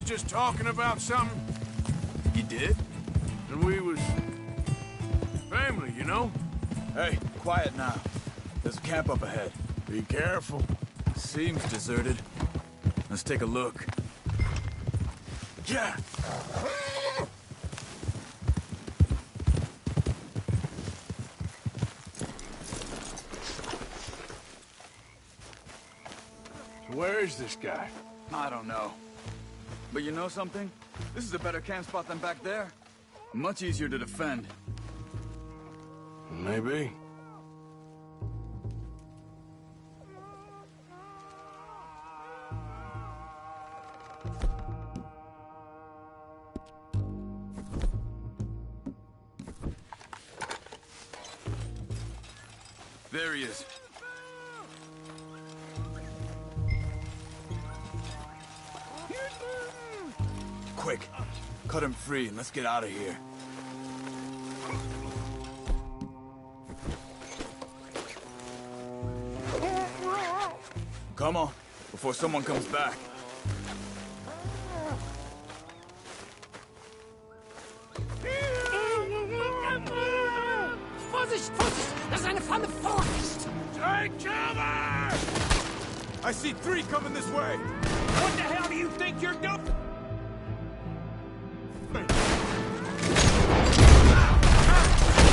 just talking about something. You did? And we was... family, you know? Hey, quiet now. There's a camp up ahead. Be careful. Seems deserted. Let's take a look. Yeah! Where is this guy? I don't know. But you know something? This is a better camp spot than back there. Much easier to defend. Maybe. There he is. Quick, cut him free and let's get out of here. Come on, before someone comes back. Vorsicht, Vorsicht! Das ist eine Flamme! Vorsicht! Take cover! I see 3 coming this way. What the hell do you think you're doing?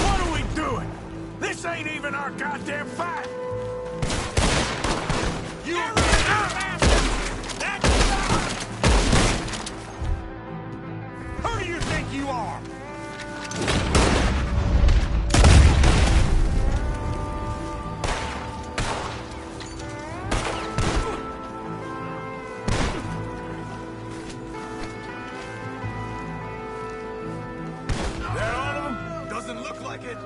What are we doing? This ain't even our goddamn fight! You... Who do you think you are? Doesn't look like it.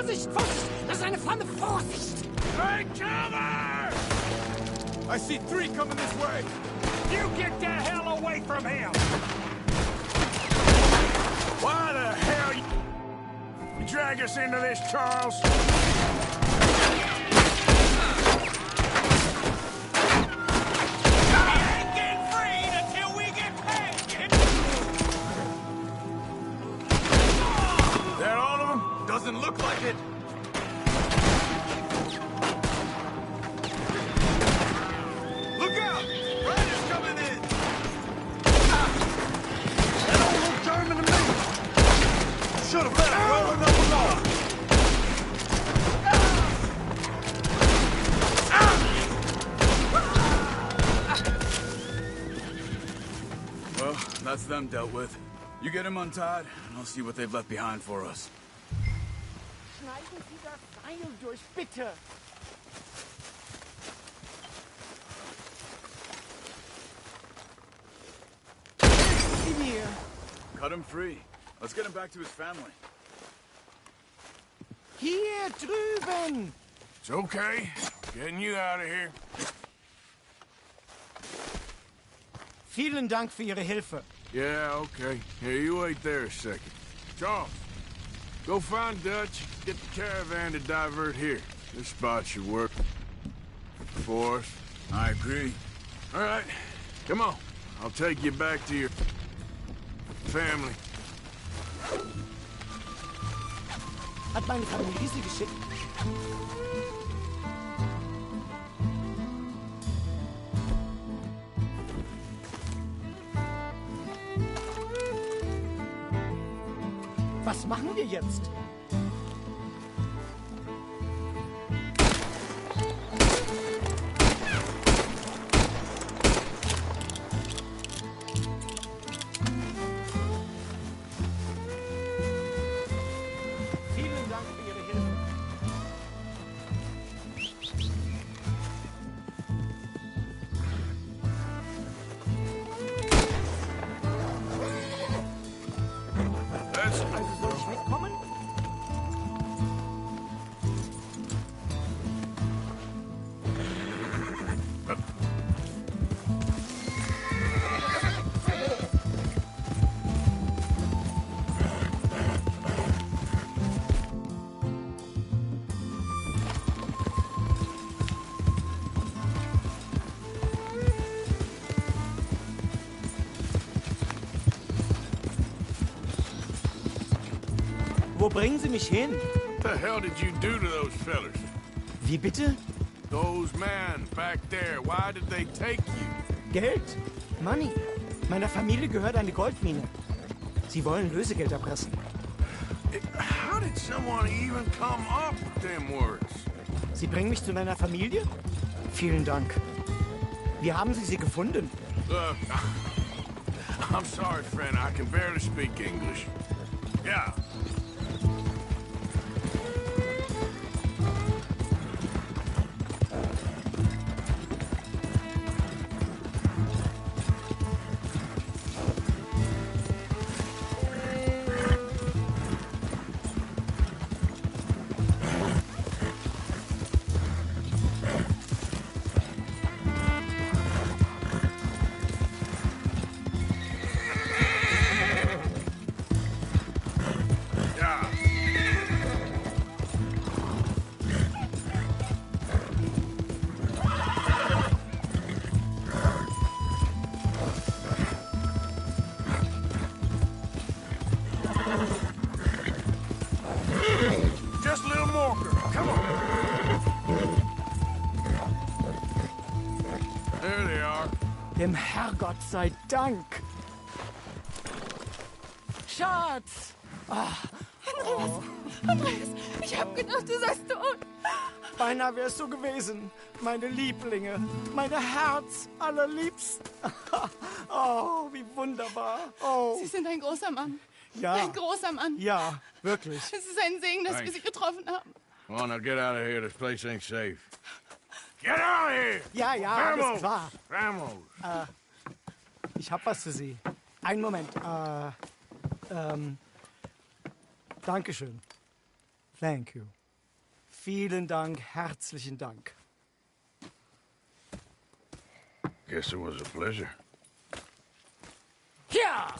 Vorsicht, Vorsicht! Das ist eine Pfanne, Vorsicht! Take cover! I see 3 coming this way. You get the hell away from him! Why the hell you drag us into this, Charles? Doesn't look like it. Look out! Riders coming in! That don't look German to me. Should have let it well enough alone. Well, that's them dealt with. You get them untied, and I'll see what they've left behind for us. Schneiden Sie das Seil durch, bitte! In hier! Cut him free. Let's get him back to his family. Hier drüben! It's okay. Getting you out of here. Vielen Dank für Ihre Hilfe. Yeah, okay. Here, you wait there a second. Charles, go find Dutch. Get the caravan to divert here. This spot should work for us. I agree. All right, come on. I'll take you back to your family. Hat meine Familie Sie geschickt? Was machen wir jetzt? Vielen Dank für Ihre Hilfe. That's... Also soll ich mitkommen? Wo bringen Sie mich hin? What the hell did you do to those fellers? Wie bitte? Those men back there, why did they take you? Geld? Money. Meiner Familie gehört eine Goldmine. Sie wollen Lösegeld erpressen. How did someone even come up with them words? Sie bringen mich zu meiner Familie? Vielen Dank. Wie haben Sie sie gefunden? Look, I'm sorry, friend. I can barely speak English. Yeah. Just a little more, girl. Come on. There they are. Dem Herrgott sei Dank. Schatz! Andreas, ich hab gedacht, du seist tot. Beinahe wärst du gewesen. Meine Lieblinge. Meine Herz allerliebsten. Oh, wie wunderbar. Oh, Sie sind ein großer Mann. ja. Ein großer Mann. Ja, wirklich. Es ist ein Segen, dass wir Sie getroffen haben. Come on, now get out of here. This place ain't safe. Get out of here! Ja, ja, alles klar. Vamos! Ich hab was für Sie. Einen Moment. Dankeschön. Thank you. Vielen Dank, herzlichen Dank. Guess it was a pleasure. Ja!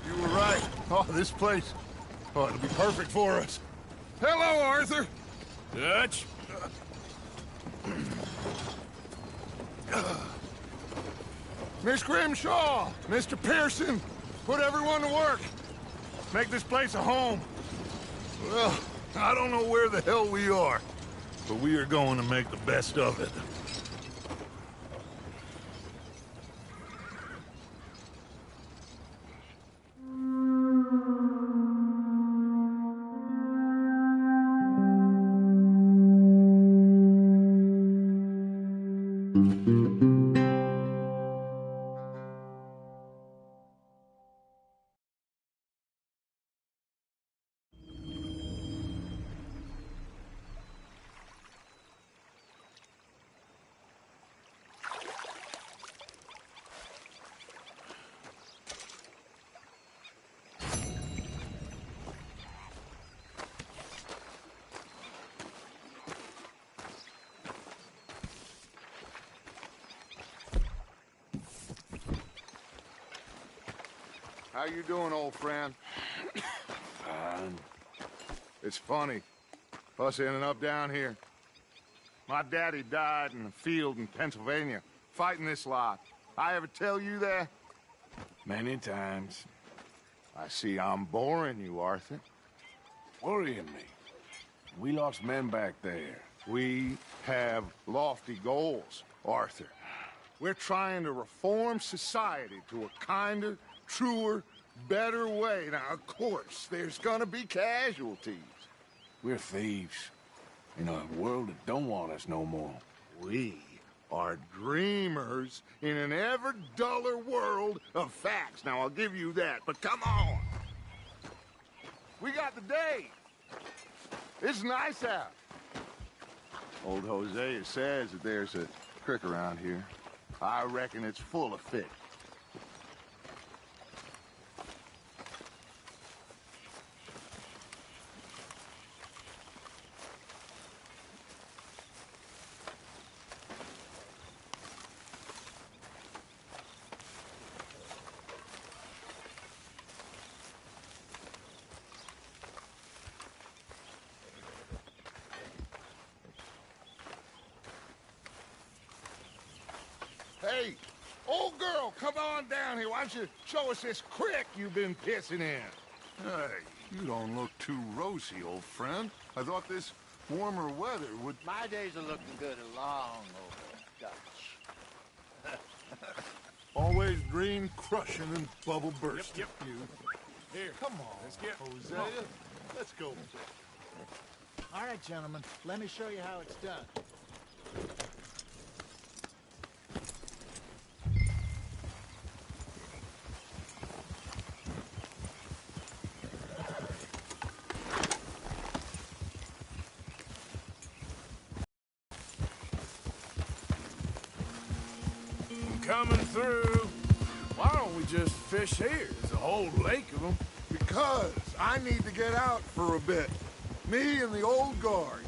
You were right. Oh, this place. Oh, it'll be perfect for us. Hello, Arthur. Dutch. Miss Grimshaw, Mr. Pearson, put everyone to work. Make this place a home. Well, I don't know where the hell we are, but we are going to make the best of it. How you doing, old friend? Fine. It's funny, us ending up down here. My daddy died in a field in Pennsylvania, fighting this lot. I ever tell you that? Many times. I see I'm boring you, Arthur. Worrying me. We lost men back there. We have lofty goals, Arthur. We're trying to reform society to a kinder, truer, better way. Now, of course, there's gonna be casualties. We're thieves. In a world that don't want us no more. We are dreamers in an ever duller world of facts. Now, I'll give you that, but come on. We got the day. It's nice out. Old Hosea says that there's a creek around here. I reckon it's full of fish. Hey, old girl, come on down here. Why don't you show us this creek you've been pissing in? Hey, you don't look too rosy, old friend. I thought this warmer weather would... My days are looking good along over Dutch. Always green crushing and bubble bursting. Yep. Here, come on, let's get Hosea. Let's go. All right, gentlemen, let me show you how it's done. Coming through. Why don't we just fish here? There's a whole lake of them. Because I need to get out for a bit. Me and the old guard.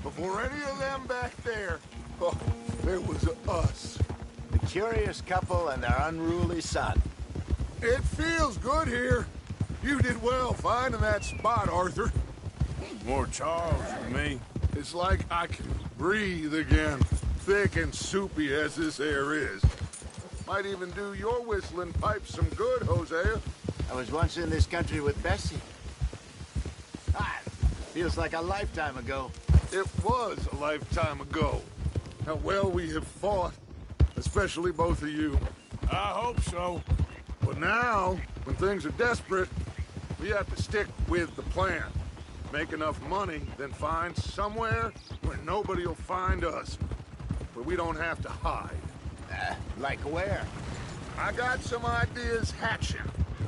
Before any of them back there, oh, there was us. The curious couple and their unruly son. It feels good here. You did well finding that spot, Arthur. More Charles than me. It's like I can breathe again. Thick and soupy as this air is. Might even do your whistling pipes some good, Hosea. I was once in this country with Bessie. Feels like a lifetime ago. It was a lifetime ago. How well we have fought, especially both of you. I hope so. But now, when things are desperate, we have to stick with the plan. Make enough money, then find somewhere where nobody will find us. Where we don't have to hide. Like where? I got some ideas hatching.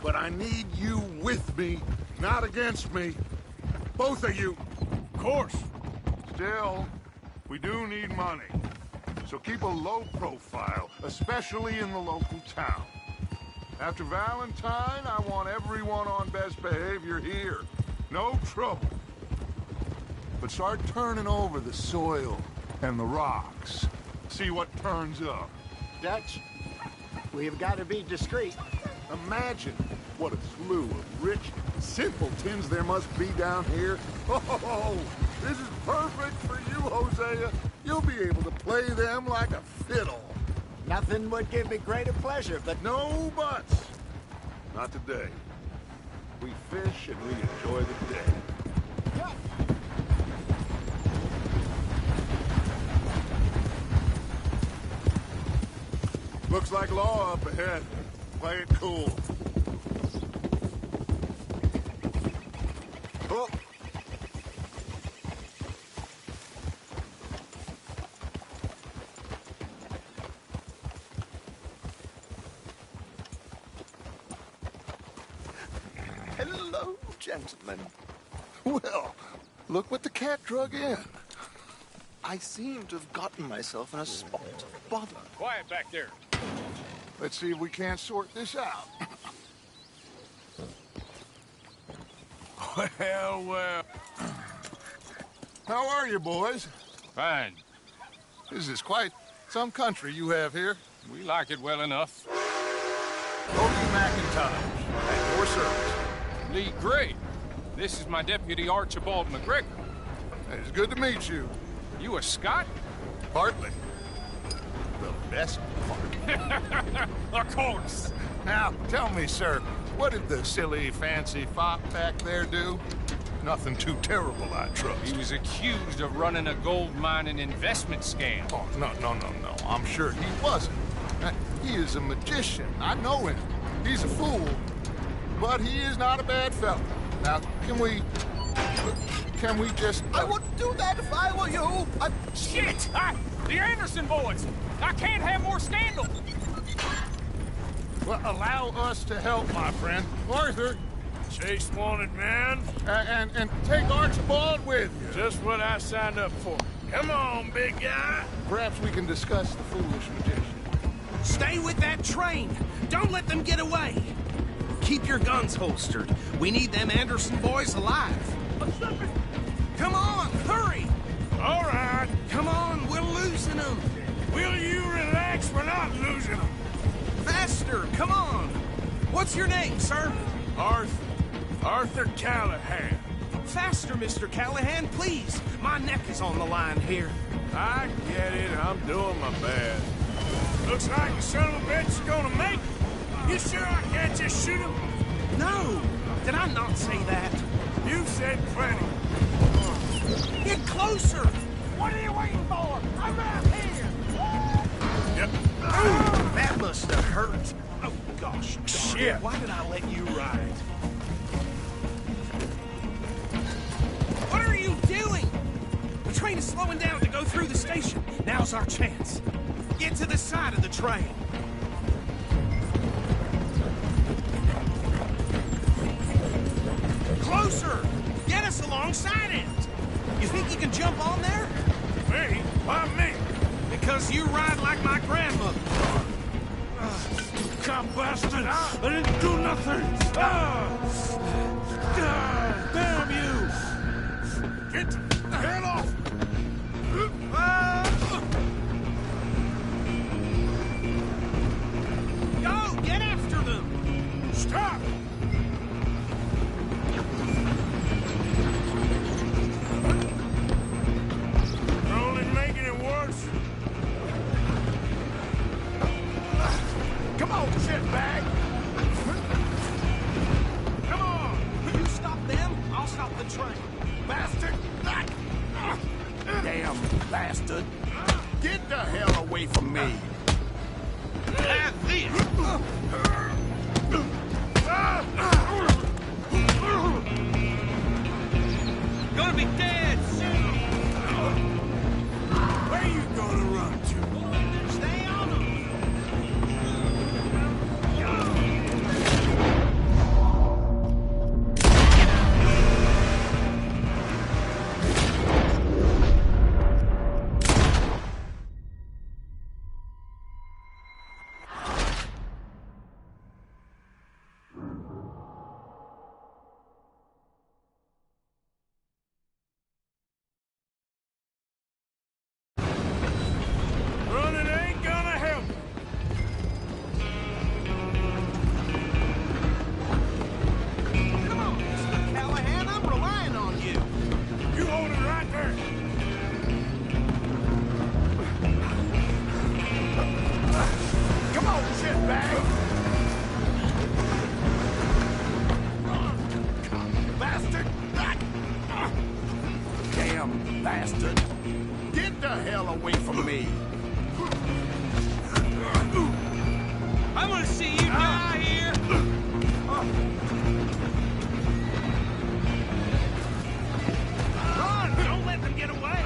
but I need you with me, not against me. Both of you. Of course. Still, we do need money. So keep a low profile, especially in the local town. After Valentine, I want everyone on best behavior here. No trouble. But start turning over the soil and the rocks. See what turns up. Dutch, we've got to be discreet. Imagine what a slew of rich simpletons there must be down here. Oh, this is perfect for you, Hosea. You'll be able to play them like a fiddle. Nothing would give me greater pleasure, but No buts. Not today. We fish and we enjoy the day. Looks like law up ahead. Play it cool. Oh. Hello, gentlemen. Well, look what the cat drug in. I seem to have gotten myself in a spot of bother. Quiet back there. Let's see if we can't sort this out. Well. How are you, boys? Fine. This is quite some country you have here. We like it well enough. Cody McIntyre, at your service. Lee Gray. This is my deputy Archibald McGregor. It's good to meet you. You a Scot? Partly. The best part. Of course. Now, tell me, sir, what did the silly, fancy fop back there do? Nothing too terrible, I trust. He was accused of running a gold mining investment scam. Oh, no. I'm sure he wasn't. He is a magician. I know him. He's a fool. But he is not a bad fellow. Now, can we just... I wouldn't do that if I were you. Shit! The Anderson boys! I can't have more scandal! Well, allow us to help, my friend. Arthur, Chase wanted man. and take Archibald with you. Just what I signed up for. Come on, big guy. Perhaps we can discuss the foolish magician. Stay with that train. Don't let them get away. Keep your guns holstered. We need them Anderson boys alive. Come on, hurry. All right. Come on, we're losing them. Will you relax? We're not losing them. Faster, come on. What's your name, sir? Arthur Callahan. Faster, Mr. Callahan, please. My neck is on the line here. I get it. I'm doing my best. Looks like the son of a bitch is gonna make it. You sure I can't just shoot him? No, did I not say that? You said plenty. Get closer. What are you waiting for? I'm out here. Yep. That must have hurt. Oh, gosh. Shit. Why did I let you ride? What are you doing? The train is slowing down to go through the station. Now's our chance. Get to the side of the train. Closer! Get us alongside it! You think you can jump on there? Me? Why me? Because you ride like my grandmother. Cop bastard! I didn't do nothing! Damn you! Get off! Go! Get after them! Stop! You're only making it worse. Come on, shitbag! Come on! You stop them, I'll stop the train. Bastard! Damn bastard! Get the hell away from me! Have this! Gonna be dead soon! Where you gonna run to? Stay on them! damn bastard! Get the hell away from me! I'm gonna see you die here! Run! Don't let them get away!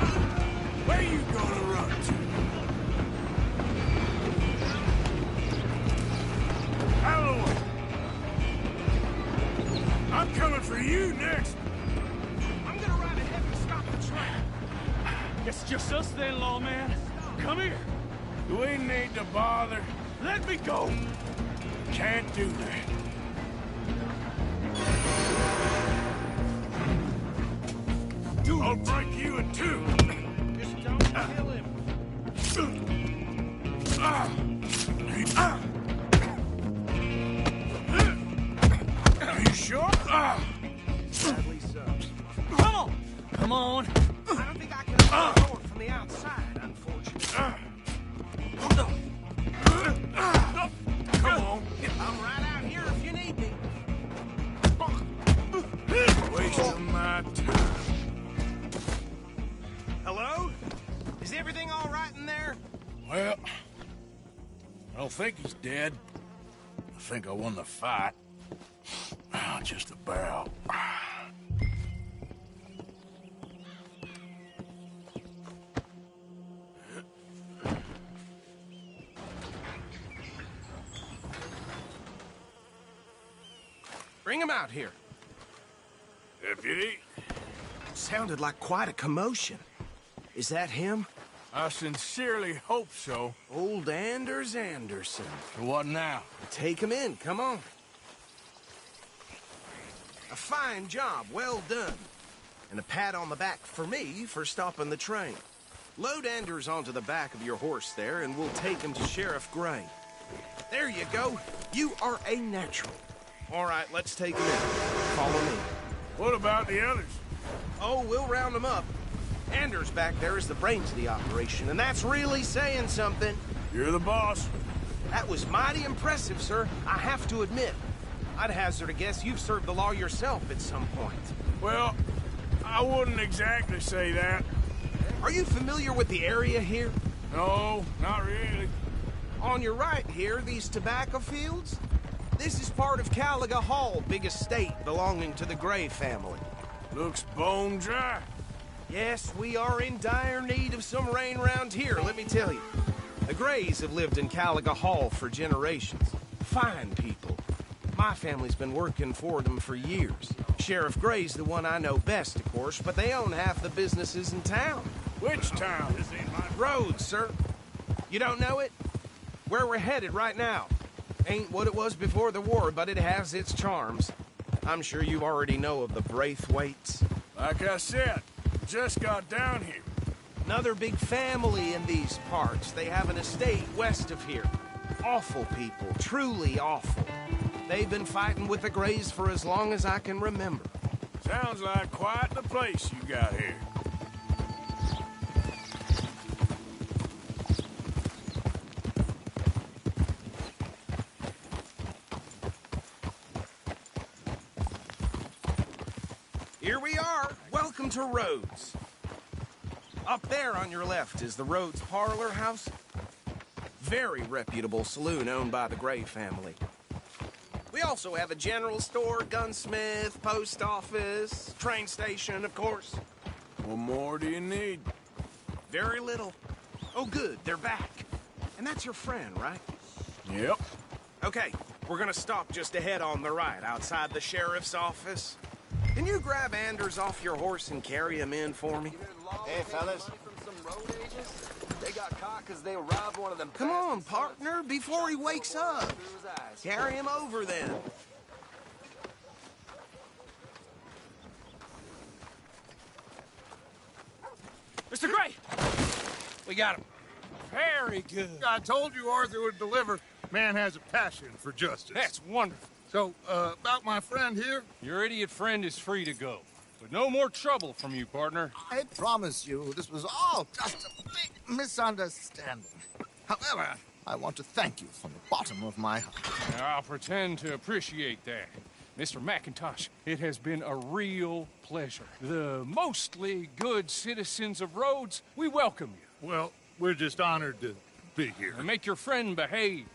Where you gonna run to? Alloy! I'm coming for you next! I'm gonna ride ahead and stop the train. It's just us then, lawman. Come here. We need to bother. Let me go. Can't do that. I'll break you in two! Just don't kill him. Are you sure? Sadly so. Come on. Come on. I don't think I can open the door from the outside, unfortunately. Come on. I'm right out here if you need me. Wasting my time. Hello? Is everything all right in there? Well, I don't think he's dead. I think I won the fight. Just about. Bring him out here. Deputy, Sounded like quite a commotion. Is that him? I sincerely hope so. Old Anders Anderson. So what now? Take him in, come on. A fine job, well done. And a pat on the back for me for stopping the train. Load Anders onto the back of your horse there, and we'll take him to Sheriff Gray. There you go. You are a natural. All right, let's take him in. Follow me. What about the others? Oh, we'll round them up. Anders back there is the brains of the operation, and that's really saying something. You're the boss. That was mighty impressive, sir. I have to admit. I'd hazard a guess you've served the law yourself at some point. Well, I wouldn't exactly say that. Are you familiar with the area here? No, not really. On your right here, these tobacco fields? This is part of Caliga Hall, big estate belonging to the Gray family. Looks bone dry. Yes, we are in dire need of some rain round here, let me tell you. The Grays have lived in Caliga Hall for generations. Fine people. My family's been working for them for years. Sheriff Gray's the one I know best, of course, but they own half the businesses in town. Which town? Rhodes, sir. You don't know it? Where we're headed right now. Ain't what it was before the war, but it has its charms. I'm sure you already know of the Braithwaites. Like I said, just got down here. Another big family in these parts. They have an estate west of here. Awful people, truly awful. They've been fighting with the Grays for as long as I can remember. Sounds like quite the place you got here. Here we are. Welcome to Rhodes. Up there on your left is the Rhodes Parlor House. Very reputable saloon owned by the Gray family. We also have a general store, gunsmith, post office, train station, of course. What more do you need? Very little. Oh, good, they're back. And that's your friend, right? Yep. Okay, we're gonna stop just ahead on the right, outside the sheriff's office. Can you grab Anders off your horse and carry him in for me? Hey, fellas. They got caught because they robbed one of them. Come on, partner, before he wakes up. Carry him over, then. Mr. Gray! We got him. Very good. I told you Arthur would deliver. Man has a passion for justice. That's wonderful. So, about my friend here? Your idiot friend is free to go. But no more trouble from you, partner. I promise you, this was all just a big misunderstanding. However, I want to thank you from the bottom of my heart. I'll pretend to appreciate that. Mr. McIntosh, it has been a real pleasure. The mostly good citizens of Rhodes, we welcome you. Well, we're just honored to be here. And make your friend behave.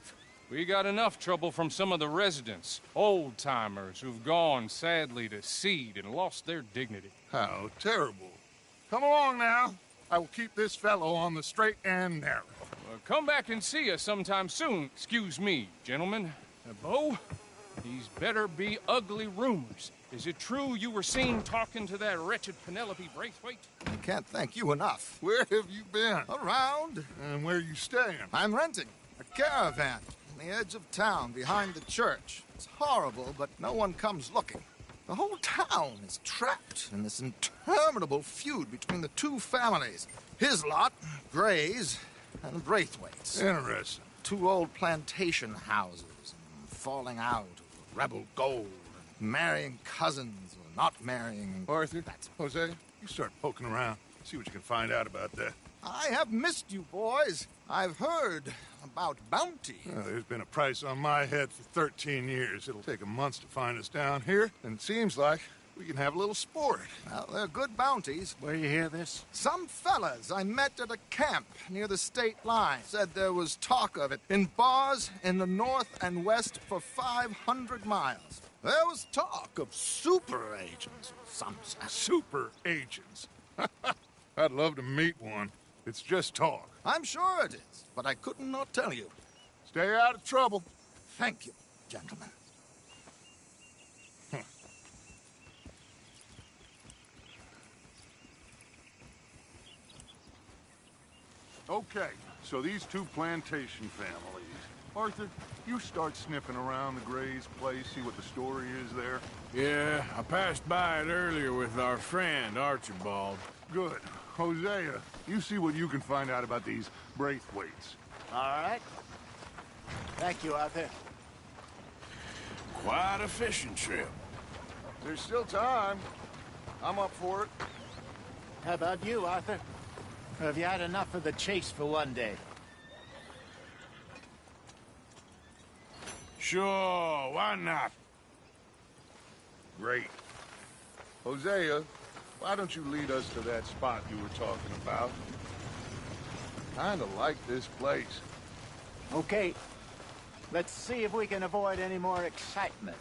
We got enough trouble from some of the residents, old-timers who've gone, sadly, to seed and lost their dignity. How terrible. Come along now. I will keep this fellow on the straight and narrow. Well, come back and see us sometime soon. Excuse me, gentlemen. Bo, these better be ugly rumors. Is it true you were seen talking to that wretched Penelope Braithwaite? I can't thank you enough. Where have you been? Around. And where you staying? I'm renting a caravan on the edge of town behind the church. It's horrible, but no one comes looking. The whole town is trapped in this interminable feud between the two families. His lot, Gray's, and Braithwaite's. Interesting. Two old plantation houses, and falling out of rebel gold, and marrying cousins or not marrying. Arthur, Jose, you start poking around. See what you can find out about that. I have missed you, boys. I've heard about bounty. Well, there's been a price on my head for 13 years. It'll take a month to find us down here, and it seems like we can have a little sport. Well, they're good bounties. Where you hear this? Some fellas I met at a camp near the state line said there was talk of it in bars in the north and west for 500 miles. There was talk of super agents, some said. Super agents. I'd love to meet one. It's just talk. I'm sure it is, but I couldn't not tell you. Stay out of trouble. Thank you, gentlemen. Okay, so these two plantation families. Arthur, you start sniffing around the Gray's place, see what the story is there. Yeah, I passed by it earlier with our friend, Archibald. Good. Hosea, you see what you can find out about these Braithwaites. All right. Thank you, Arthur. Quite a fishing trip. There's still time. I'm up for it. How about you, Arthur? Or have you had enough of the chase for one day? Sure, why not? Great. Hosea, why don't you lead us to that spot you were talking about? Kinda like this place. Okay. Let's see if we can avoid any more excitement.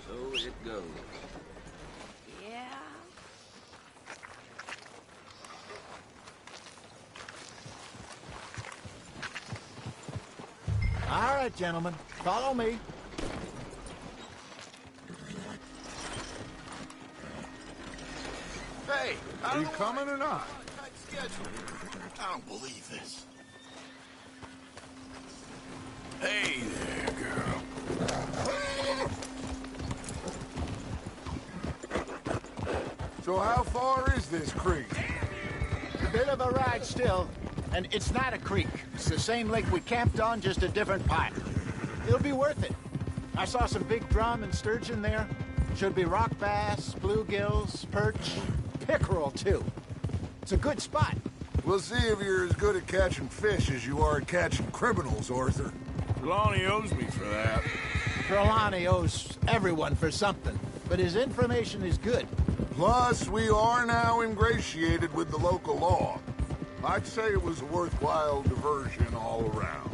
So it goes. Yeah. All right, gentlemen. Follow me. Hey, Are you coming or not? I don't believe this. Hey there, girl. So how far is this creek? A bit of a ride still, and it's not a creek. It's the same lake we camped on, just a different part. It'll be worth it. I saw some big drum and sturgeon there. Should be rock bass, bluegills, perch, pickerel, too. It's a good spot. We'll see if you're as good at catching fish as you are at catching criminals, Arthur. Trelawney owes me for that. Trelawney owes everyone for something, but his information is good. Plus, we are now ingratiated with the local law. I'd say it was a worthwhile diversion all around.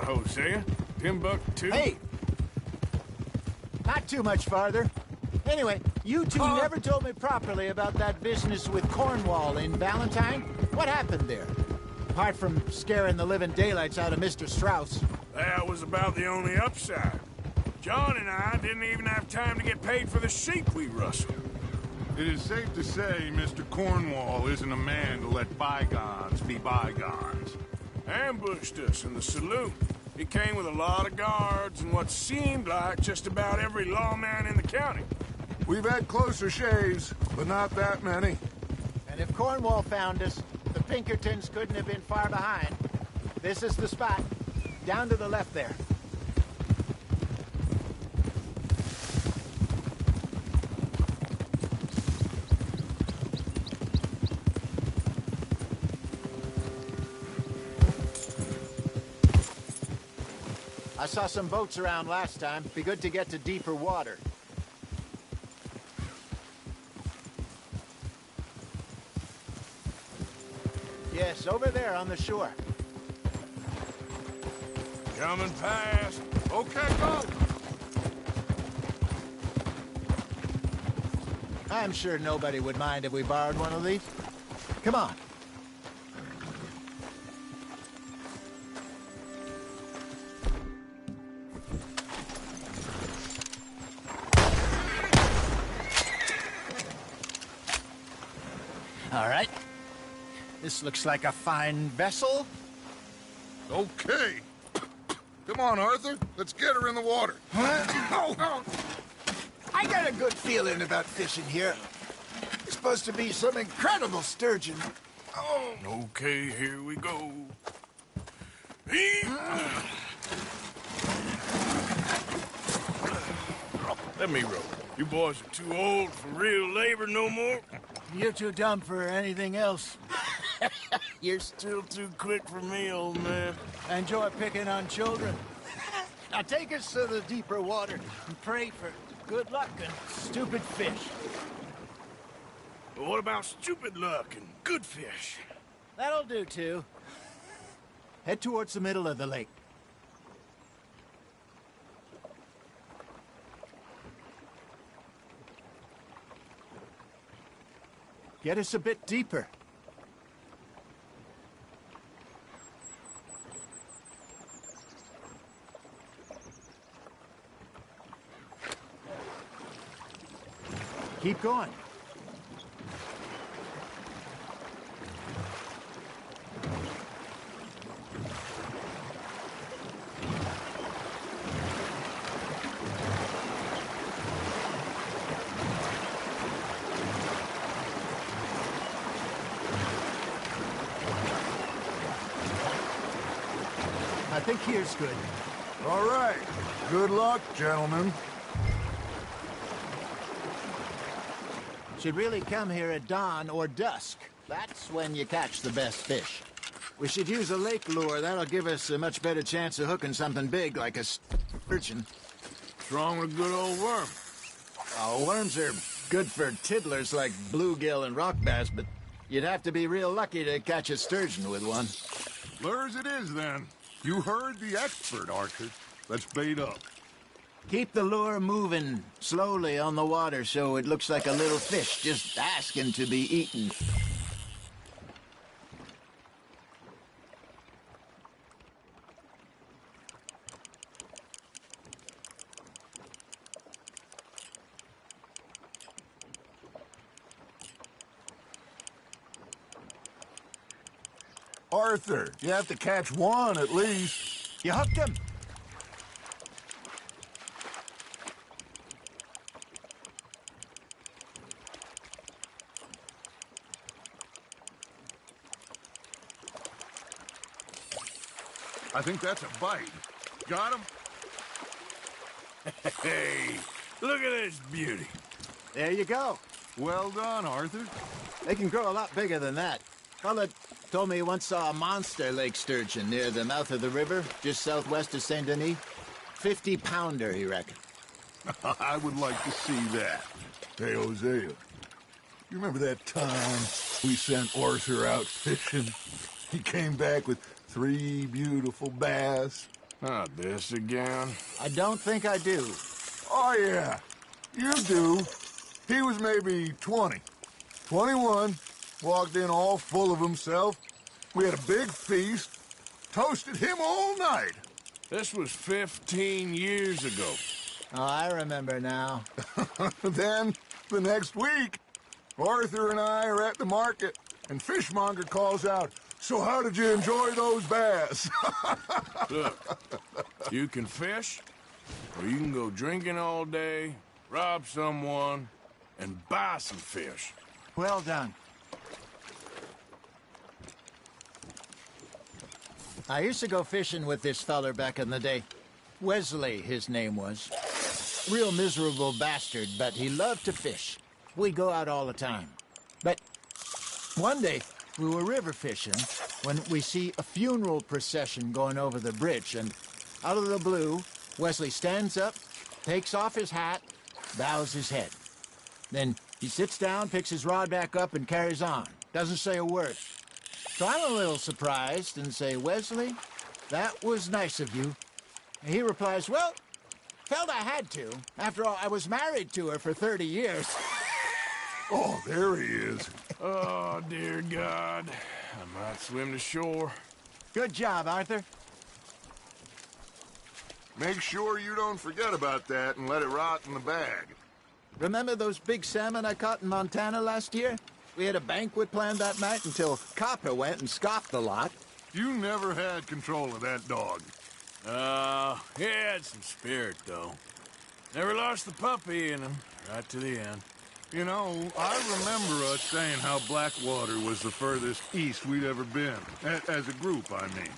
Hosea? Timbuktu? Hey! Not too much farther. Anyway, you two never told me properly about that business with Cornwall in Valentine. What happened there? Apart from scaring the living daylights out of Mr. Strauss. That was about the only upside. John and I didn't even have time to get paid for the sheep we rustled. It is safe to say Mr. Cornwall isn't a man to let bygones be bygones. Ambushed us in the saloon. He came with a lot of guards and what seemed like just about every lawman in the county. We've had closer shaves, but not that many. And if Cornwall found us, the Pinkertons couldn't have been far behind. This is the spot. Down to the left there. I saw some boats around last time. Be good to get to deeper water. Yes, over there on the shore. Coming past. Okay, go! I'm sure nobody would mind if we borrowed one of these. Come on. All right. This looks like a fine vessel. Okay. Come on, Arthur. Let's get her in the water. Oh. I got a good feeling about fishing here. It's supposed to be some incredible sturgeon. Oh. Okay, here we go. Let me row. You boys are too old for real labor no more. You're too dumb for anything else. You're still too quick for me, old man. I enjoy picking on children. Now take us to the deeper water and pray for good luck and stupid fish. But what about stupid luck and good fish? That'll do, too. Head towards the middle of the lake. Get us a bit deeper. Keep going. I think here's good. All right. Good luck, gentlemen. Should really come here at dawn or dusk. That's when you catch the best fish. We should use a lake lure. That'll give us a much better chance of hooking something big like a sturgeon. What's wrong with a good old worm? Oh, worms are good for tiddlers like bluegill and rock bass, but you'd have to be real lucky to catch a sturgeon with one. Lures it is, then. You heard the expert, Archer. Let's bait up. Keep the lure moving slowly on the water so it looks like a little fish just asking to be eaten. Arthur, you have to catch one at least. You hooked him. I think that's a bite. Got him? Hey, look at this beauty. There you go. Well done, Arthur. They can grow a lot bigger than that. Fella told me he once saw a monster lake sturgeon near the mouth of the river, just southwest of Saint Denis. 50-pounder, he reckoned. I would like to see that. Hey, Hosea, you remember that time we sent Arthur out fishing? He came back with 3 beautiful bass. Not this again. I don't think I do. Oh, yeah. You do. He was maybe 20. 21. Walked in all full of himself. We had a big feast. Toasted him all night. This was 15 years ago. Oh, I remember now. Then, the next week, Arthur and I are at the market, and Fishmonger calls out, "So how did you enjoy those bass?" Look, you can fish, or you can go drinking all day, rob someone, and buy some fish. Well done. I used to go fishing with this feller back in the day. Wesley, his name was. Real miserable bastard, but he loved to fish. We'd go out all the time. But one day, we were river fishing when we see a funeral procession going over the bridge, and out of the blue, Wesley stands up, takes off his hat, bows his head. Then he sits down, picks his rod back up, and carries on. Doesn't say a word. So I'm a little surprised and say, "Wesley, that was nice of you." And he replies, "Well, felt I had to. After all, I was married to her for 30 years. Oh, there he is. Oh, dear God. I might swim to shore. Good job, Arthur. Make sure you don't forget about that and let it rot in the bag. Remember those big salmon I caught in Montana last year? We had a banquet planned that night until Copper went and scoffed the lot. You never had control of that dog. He had some spirit, though. Never lost the puppy in him, right to the end. You know, I remember us saying how Blackwater was the furthest east we'd ever been. As a group, I mean.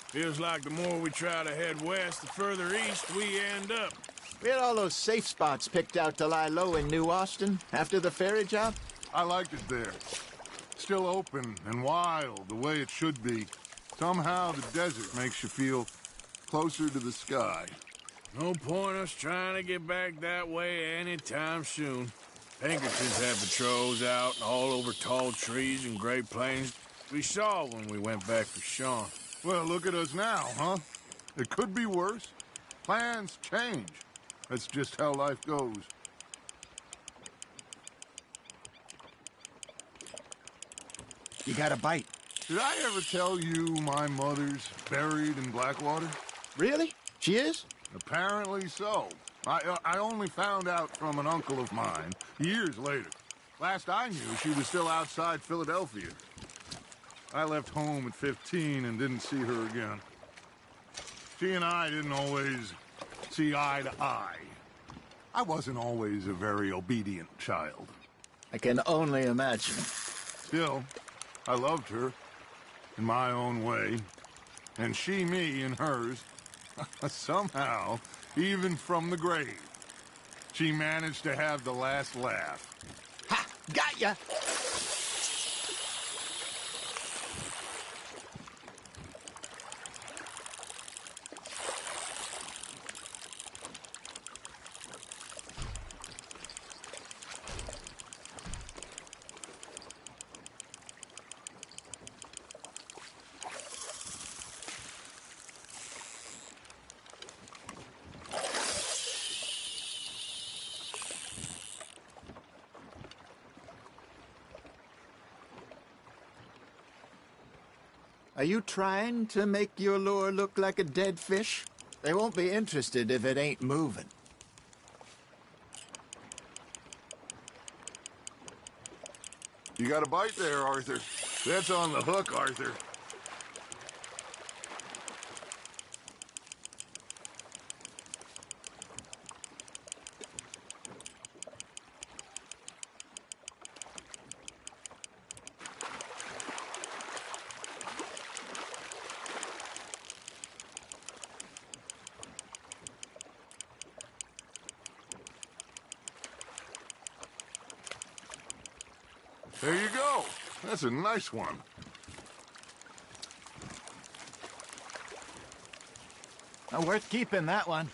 Feels like the more we try to head west, the further east we end up. We had all those safe spots picked out to lie low in New Austin after the ferry job. I liked it there. Still open and wild, the way it should be. Somehow the desert makes you feel closer to the sky. No point us trying to get back that way anytime soon. Pinkertons have patrols out all over tall trees and Great Plains. We saw when we went back for Sean. Well, look at us now, huh? It could be worse. Plans change. That's just how life goes. You got a bite. Did I ever tell you my mother's buried in Blackwater? Really? She is? Apparently so. I only found out from an uncle of mine years later. Last I knew, she was still outside Philadelphia. I left home at 15 and didn't see her again. She and I didn't always see eye to eye. I wasn't always a very obedient child. I can only imagine. Still, I loved her in my own way, and she me in hers. Somehow, even from the grave, she managed to have the last laugh. Ha! Got ya! Are you trying to make your lure look like a dead fish? They won't be interested if it ain't moving. You got a bite there, Arthur. That's on the hook, Arthur. There you go. That's a nice one. Worth keeping, that one.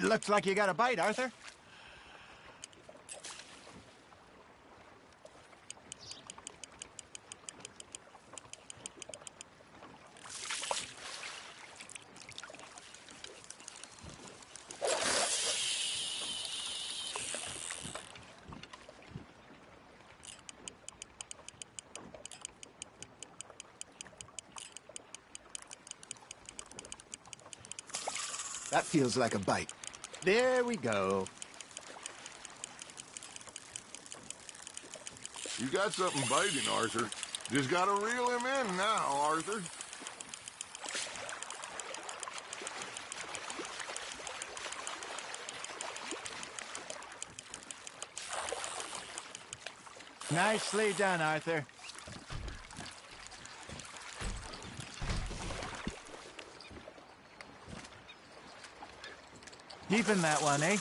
Looks like you got a bite, Arthur. That feels like a bite. There we go. You got something biting, Arthur. Just gotta reel him in now, Arthur. Nicely done, Arthur. Keeping that one, eh?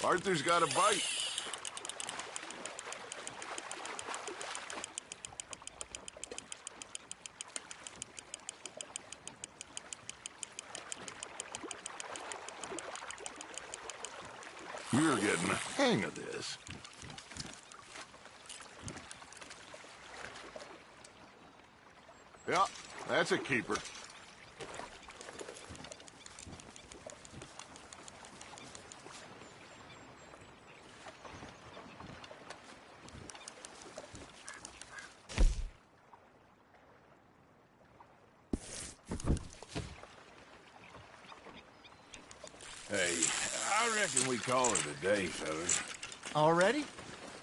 Arthur's got a bite. You're getting the hang of this. Yeah, that's a keeper. Hey, I reckon we call it a day, fellas. Already?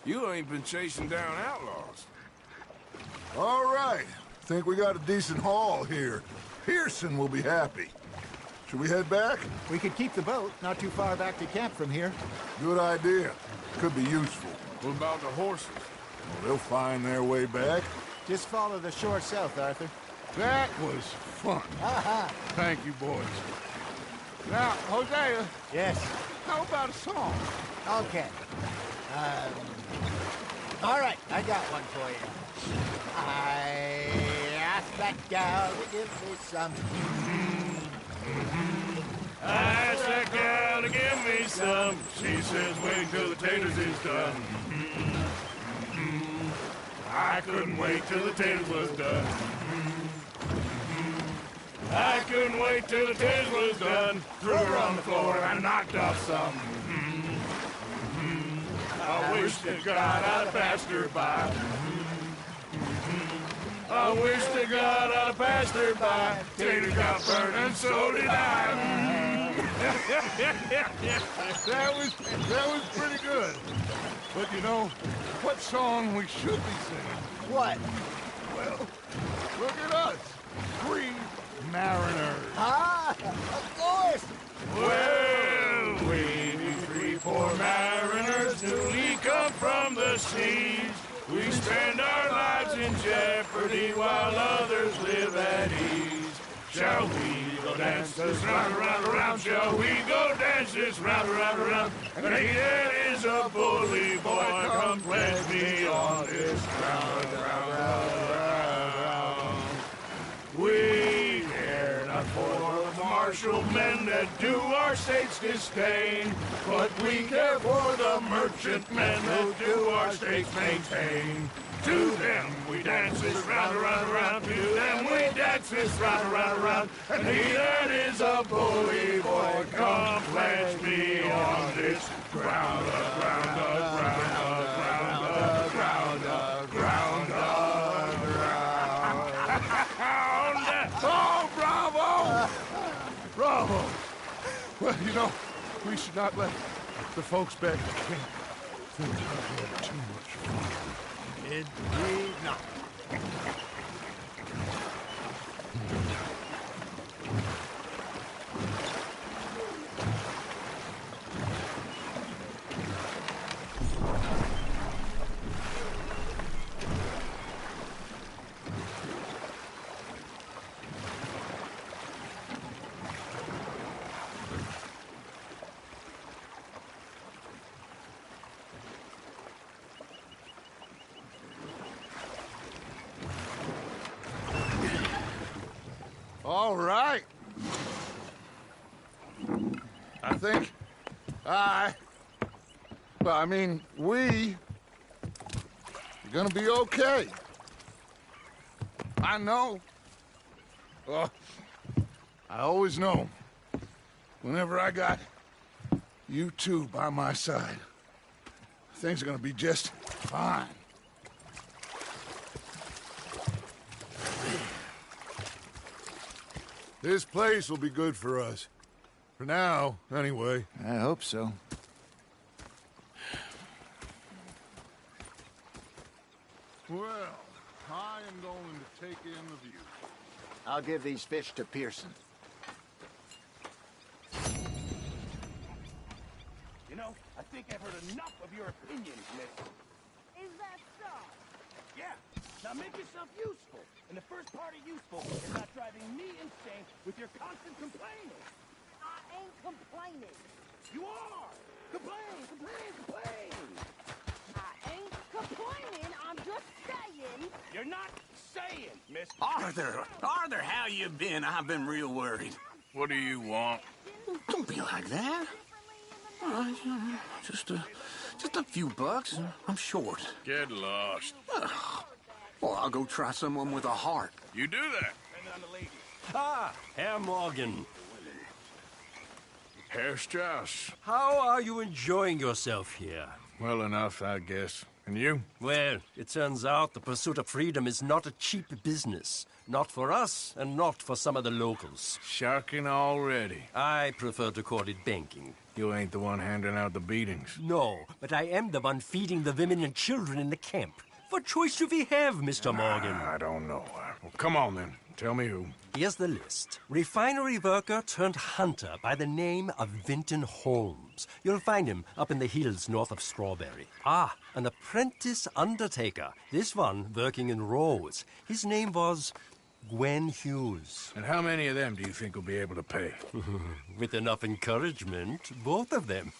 You ain't been chasing down outlaws. All right. Think we got a decent haul here. Pearson will be happy. Should we head back? We could keep the boat not too far back to camp from here. Good idea. Could be useful. What about the horses? Well, they'll find their way back. Just follow the shore south, Arthur. That was fun. Aha! Thank you, boys. Now, Hosea, Yes. how about a song? Okay. All right, I got one for you. I asked that gal to give me some. I asked that gal to give me some. She says wait till the taters is done. I couldn't wait till the taters was done. I couldn't wait till the taters was done. Threw her on the floor and I knocked off some. I wish to God I'd have passed her by. I wish to God I'd have passed her by. Tater got burned and so did I. That was pretty good. But you know, what song we should be singing? What? Well, look at us. Three mariners. Ah, of course. Well, we be three poor mariners newly come from the seas. We spend our lives in jeopardy while others live at ease. Shall we go dance this round, around, around? Shall we go dance this round, around, around? And he that is a bully boy, come pledge me on this round, round, round, round. We care not for the martial men that do our state's disdain, but we care for the merchant men that do our state's maintain. To them we dance this round, around, around. To them we dance this round, around, around. And he that is a bully boy, come pledge me Ground up, ground up, ground up, ground up, ground up, ground up, ground up. Oh, bravo! Bravo! Well, you know, we should not let the folks back at the camp think we're having too much fun. Indeed not. All right. I think we are gonna be okay. I know. Well, I always know. Whenever I got you two by my side, things are gonna be just fine. This place will be good for us. For now, anyway. I hope so. Well, I am going to take in the view. I'll give these fish to Pearson. You know, I think I've heard enough of your opinions, miss. Is that so? Yeah. Now make yourself useful. And the first part of useful is not driving me insane with your constant complaining. I ain't complaining. You are! Complain, complain, complain! I ain't complaining. I'm just saying. You're not saying, miss. Arthur, how you been? I've been real worried. What do you want? Don't be like that. Just a few bucks. I'm short. Get lost. Well, I'll go try someone with a heart. You do that. Ah, Herr Morgan. Herr Strauss. How are you enjoying yourself here? Well enough, I guess. And you? Well, it turns out the pursuit of freedom is not a cheap business. Not for us, and not for some of the locals. Sharking already. I prefer to call it banking. You ain't the one handing out the beatings. No, but I am the one feeding the women and children in the camp. What choice do we have, Mr. Morgan? I don't know. Well, come on, then. Tell me who. Here's the list. Refinery worker turned hunter by the name of Vinton Holmes. You'll find him up in the hills north of Strawberry. Ah, an apprentice undertaker. This one working in Rose. His name was Gwen Hughes. And how many of them do you think will be able to pay? With enough encouragement, both of them.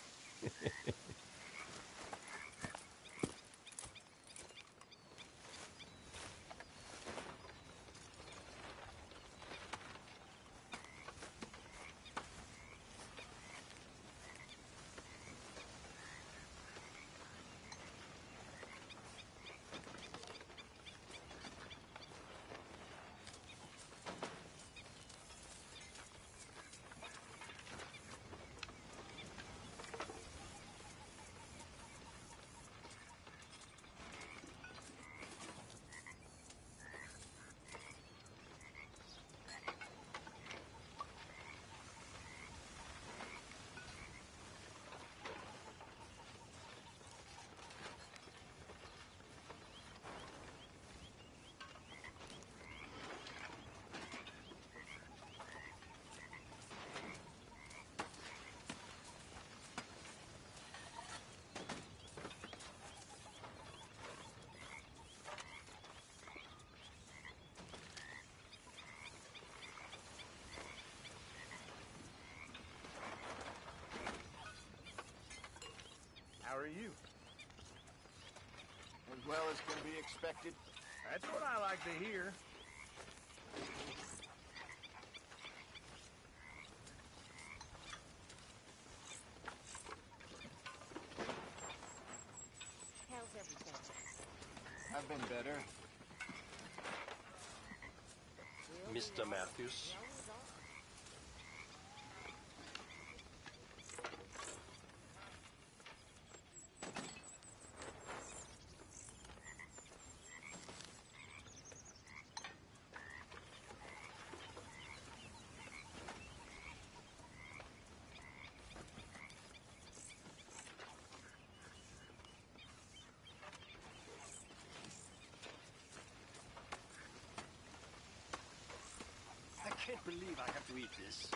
How are you? As well as can be expected. That's what I like to hear. How's everything? I've been better. Mr. Matthews. can't believe I have to eat this.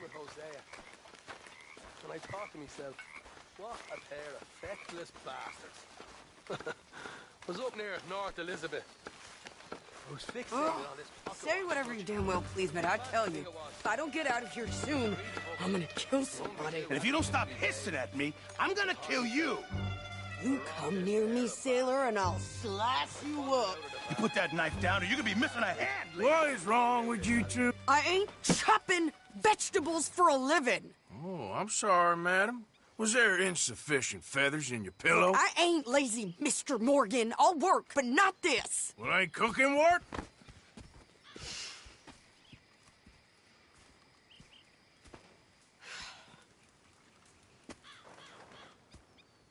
With Hosea. And I thought to myself, what a pair of feckless bastards. Was up near North Elizabeth. I was fixated on this pocket. Say whatever you damn well please, but I tell you, if I don't get out of here soon, I'm gonna kill somebody. And if you don't stop hissing at me, I'm gonna kill you. You come near me, sailor, and I'll slice you up. You put that knife down or you're gonna be missing a hand. What is wrong with you two? I ain't chopping vegetables for a living. Oh, I'm sorry, madam. Was there insufficient feathers in your pillow? I ain't lazy, Mr. Morgan. I'll work, but not this. Well, ain't cooking work?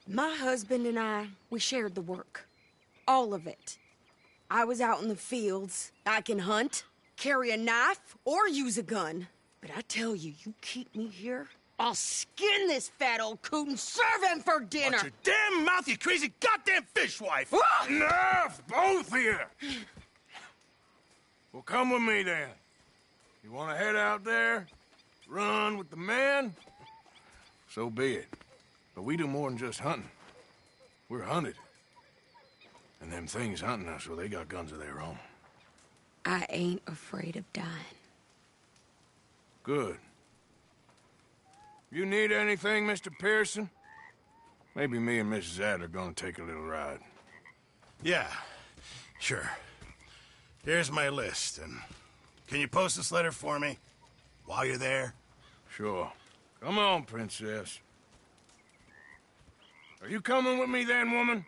My husband and I, we shared the work. All of it. I was out in the fields. I can hunt, carry a knife, or use a gun. But I tell you, you keep me here, I'll skin this fat old coot and serve him for dinner. Watch your damn mouth, you crazy goddamn fishwife! Ah! Enough, both of you! Well, come with me then. You want to head out there, run with the men? So be it. But we do more than just hunting. We're hunted. And them things hunting us, well, they got guns of their own. I ain't afraid of dying. Good. You need anything, Mr. Pearson? Maybe me and Mrs. Adler are gonna take a little ride. Yeah, sure. Here's my list, and can you post this letter for me while you're there? Sure. Come on, Princess. Are you coming with me then, woman?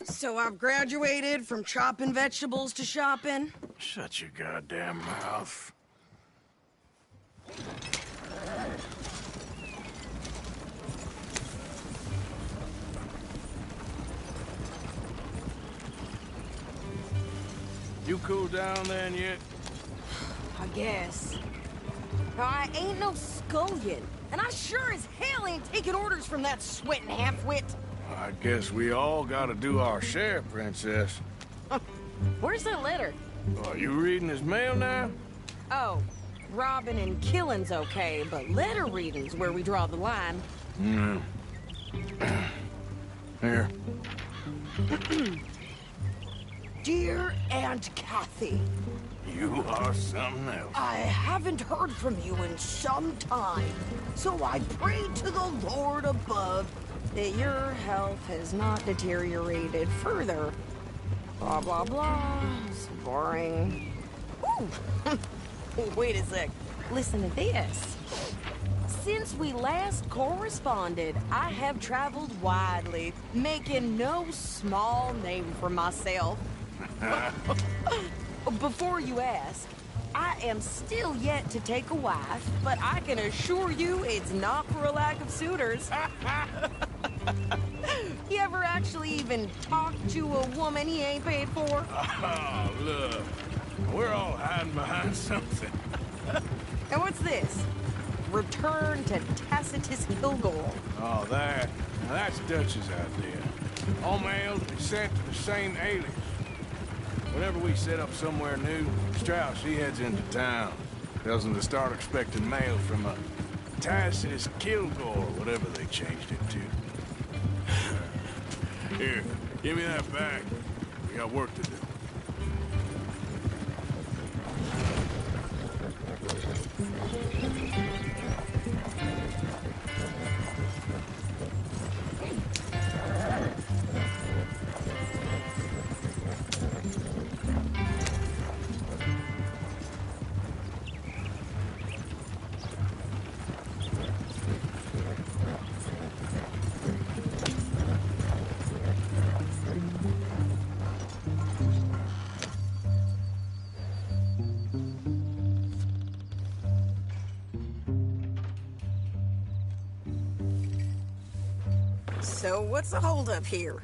So I've graduated from chopping vegetables to shopping? Shut your goddamn mouth. You cool down then yet? I guess. I ain't no scullion, and I sure as hell ain't taking orders from that sweating half-wit. I guess we all gotta do our share, Princess. Where's that letter? Are you reading his mail now? Oh, robbing and killing's okay, but letter reading's where we draw the line. Mm. Here. Dear Aunt Kathy. You are something else. I haven't heard from you in some time, so I pray to the Lord above that your health has not deteriorated further. Blah, blah, blah. It's boring. Ooh! Wait a sec. Listen to this. Since we last corresponded, I have traveled widely, making no small name for myself. Before you ask, I am still yet to take a wife, but I can assure you it's not for a lack of suitors. You ever actually even talk to a woman he ain't paid for? Oh, look. We're all hiding behind something. And what's this? Return to Tacitus Kilgore. Oh, that's Dutch's idea. All mail is sent to the same alias. Whenever we set up somewhere new, Strauss, he heads into town. Tells them to start expecting mail from a Tacitus Kilgore, whatever they changed it to. Here, give me that bag. We got work to do. So what's the holdup here?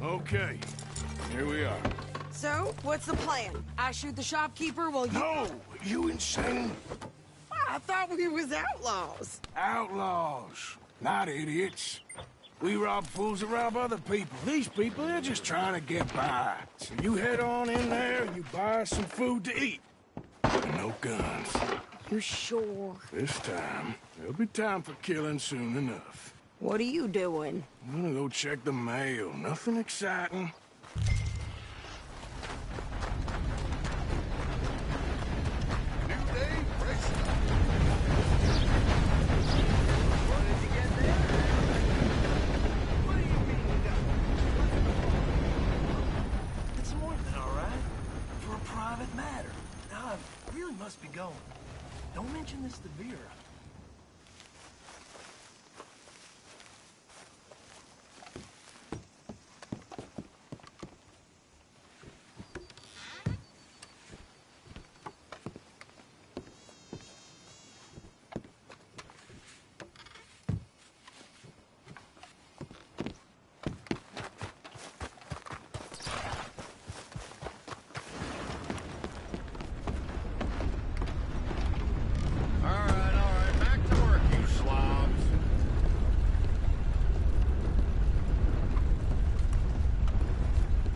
Okay, here we are. So, what's the plan? I shoot the shopkeeper while you... No! You insane? I thought we was outlaws. Outlaws, not idiots. We rob fools that rob other people. These people, they're just trying to get by. So you head on in there and you buy us some food to eat. And no guns. You sure? This time, there'll be time for killing soon enough. What are you doing? I'm gonna go check the mail. Nothing exciting. Must be going. Don't mention this to Vera.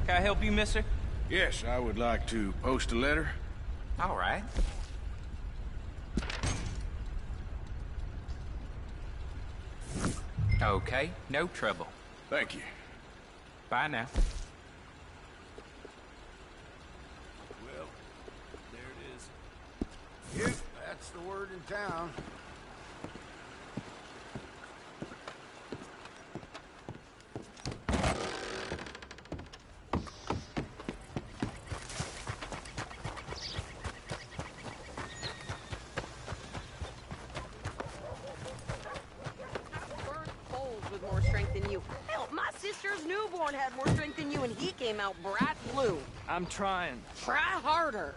Can I help you, mister? Yes, I would like to post a letter. All right. Okay, no trouble. Thank you. Bye now. Well, there it is. Yep, that's the word in town. With more strength than you. Hell, my sister's newborn had more strength than you, and he came out bright blue. I'm trying. Try harder.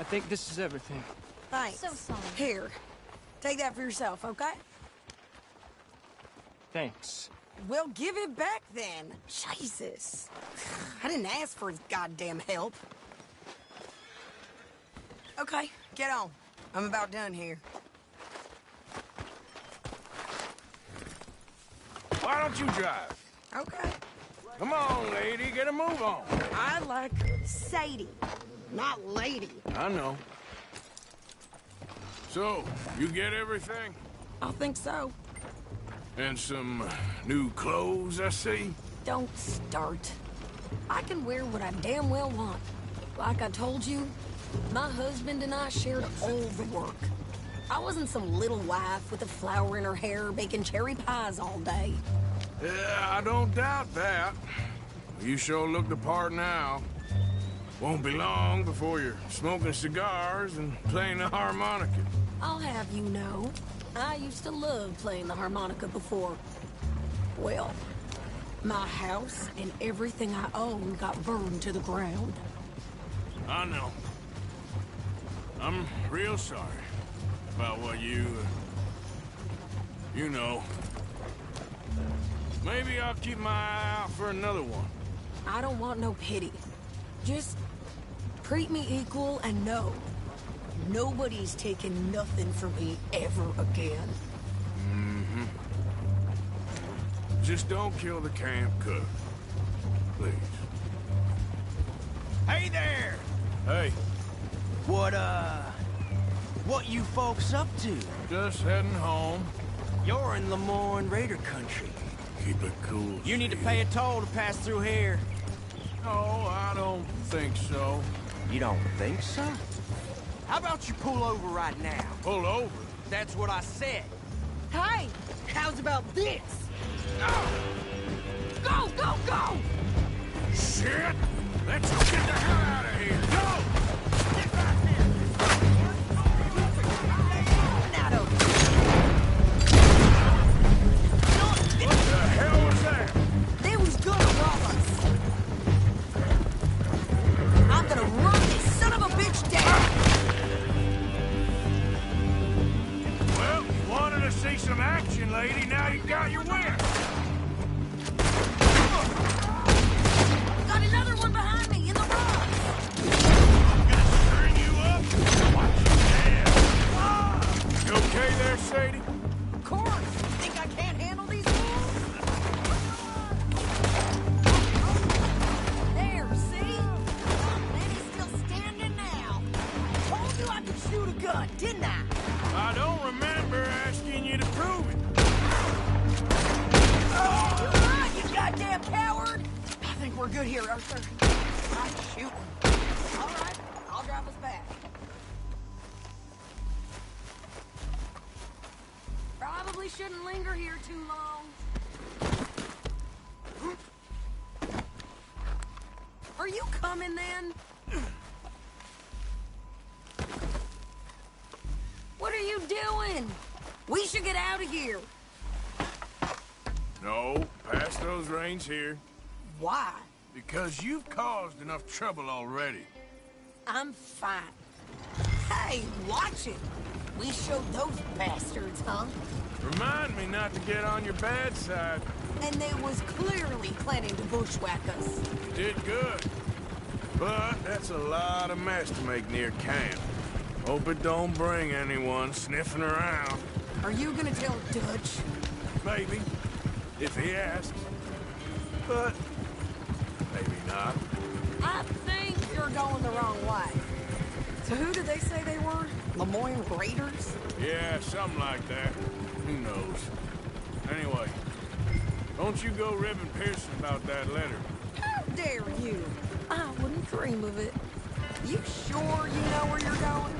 I think this is everything. Thanks. So sorry. Here, take that for yourself, okay? Thanks. Well, give it back then. Jesus. I didn't ask for his goddamn help. Okay, get on. I'm about done here. Why don't you drive? Okay. Come on, lady, get a move on. I like Sadie, not lady. I know. So, you get everything? I think so. And some new clothes, I see? Don't start. I can wear what I damn well want. Like I told you, my husband and I shared all the work. I wasn't some little wife with a flower in her hair baking cherry pies all day. Yeah, I don't doubt that. You sure look the part now. Won't be long before you're smoking cigars and playing the harmonica. I'll have you know, I used to love playing the harmonica before. Well, my house and everything I own got burned to the ground. I know. I'm real sorry about what you know. Maybe I'll keep my eye out for another one. I don't want no pity. Just treat me equal and know nobody's taking nothing from me ever again. Mm-hmm. Just don't kill the camp cook. Please. Hey there! Hey. What you folks up to? Just heading home. You're in Lemoyne Raider country. Keep it cool. You need to pay a toll to pass through here. No, I don't think so. You don't think so? How about you pull over right now? Pull over? That's what I said. Hey, how's about this? Go, go, go! Shit! Let's get the hell out of here! Go! Get back there! What the hell was that? They was gonna rob us. I'm gonna run this son of a bitch down. Well, you wanted to see some action, lady. Now you got your wish. Got another one behind me in the rock. I'm gonna string you up. Watch your hands. You okay there, Sadie? Of course. Think I can't handle these fools? There, see? And he's still standing now. Told you I could shoot a gun, didn't I? I don't remember asking you to prove it. Oh, you're right, you goddamn coward! I think we're good here, Arthur. I'm shooting. All right, I'll drive us back. Probably shouldn't linger here too long. Are you coming then? What are you doing? We should get out of here. No, pass those reins here. Why? Because you've caused enough trouble already. I'm fine. Hey, watch it. We showed those bastards, huh? Remind me not to get on your bad side. And they was clearly planning to bushwhack us. You did good. But that's a lot of mess to make near camp. Hope it don't bring anyone sniffing around. Are you gonna tell Dutch? Maybe, if he asks. But maybe not. I think you're going the wrong way. So who did they say they were? Lemoyne Raiders? Yeah, something like that. Who knows? Anyway, don't you go ribbing Pearson about that letter. How dare you? I wouldn't dream of it. You sure you know where you're going?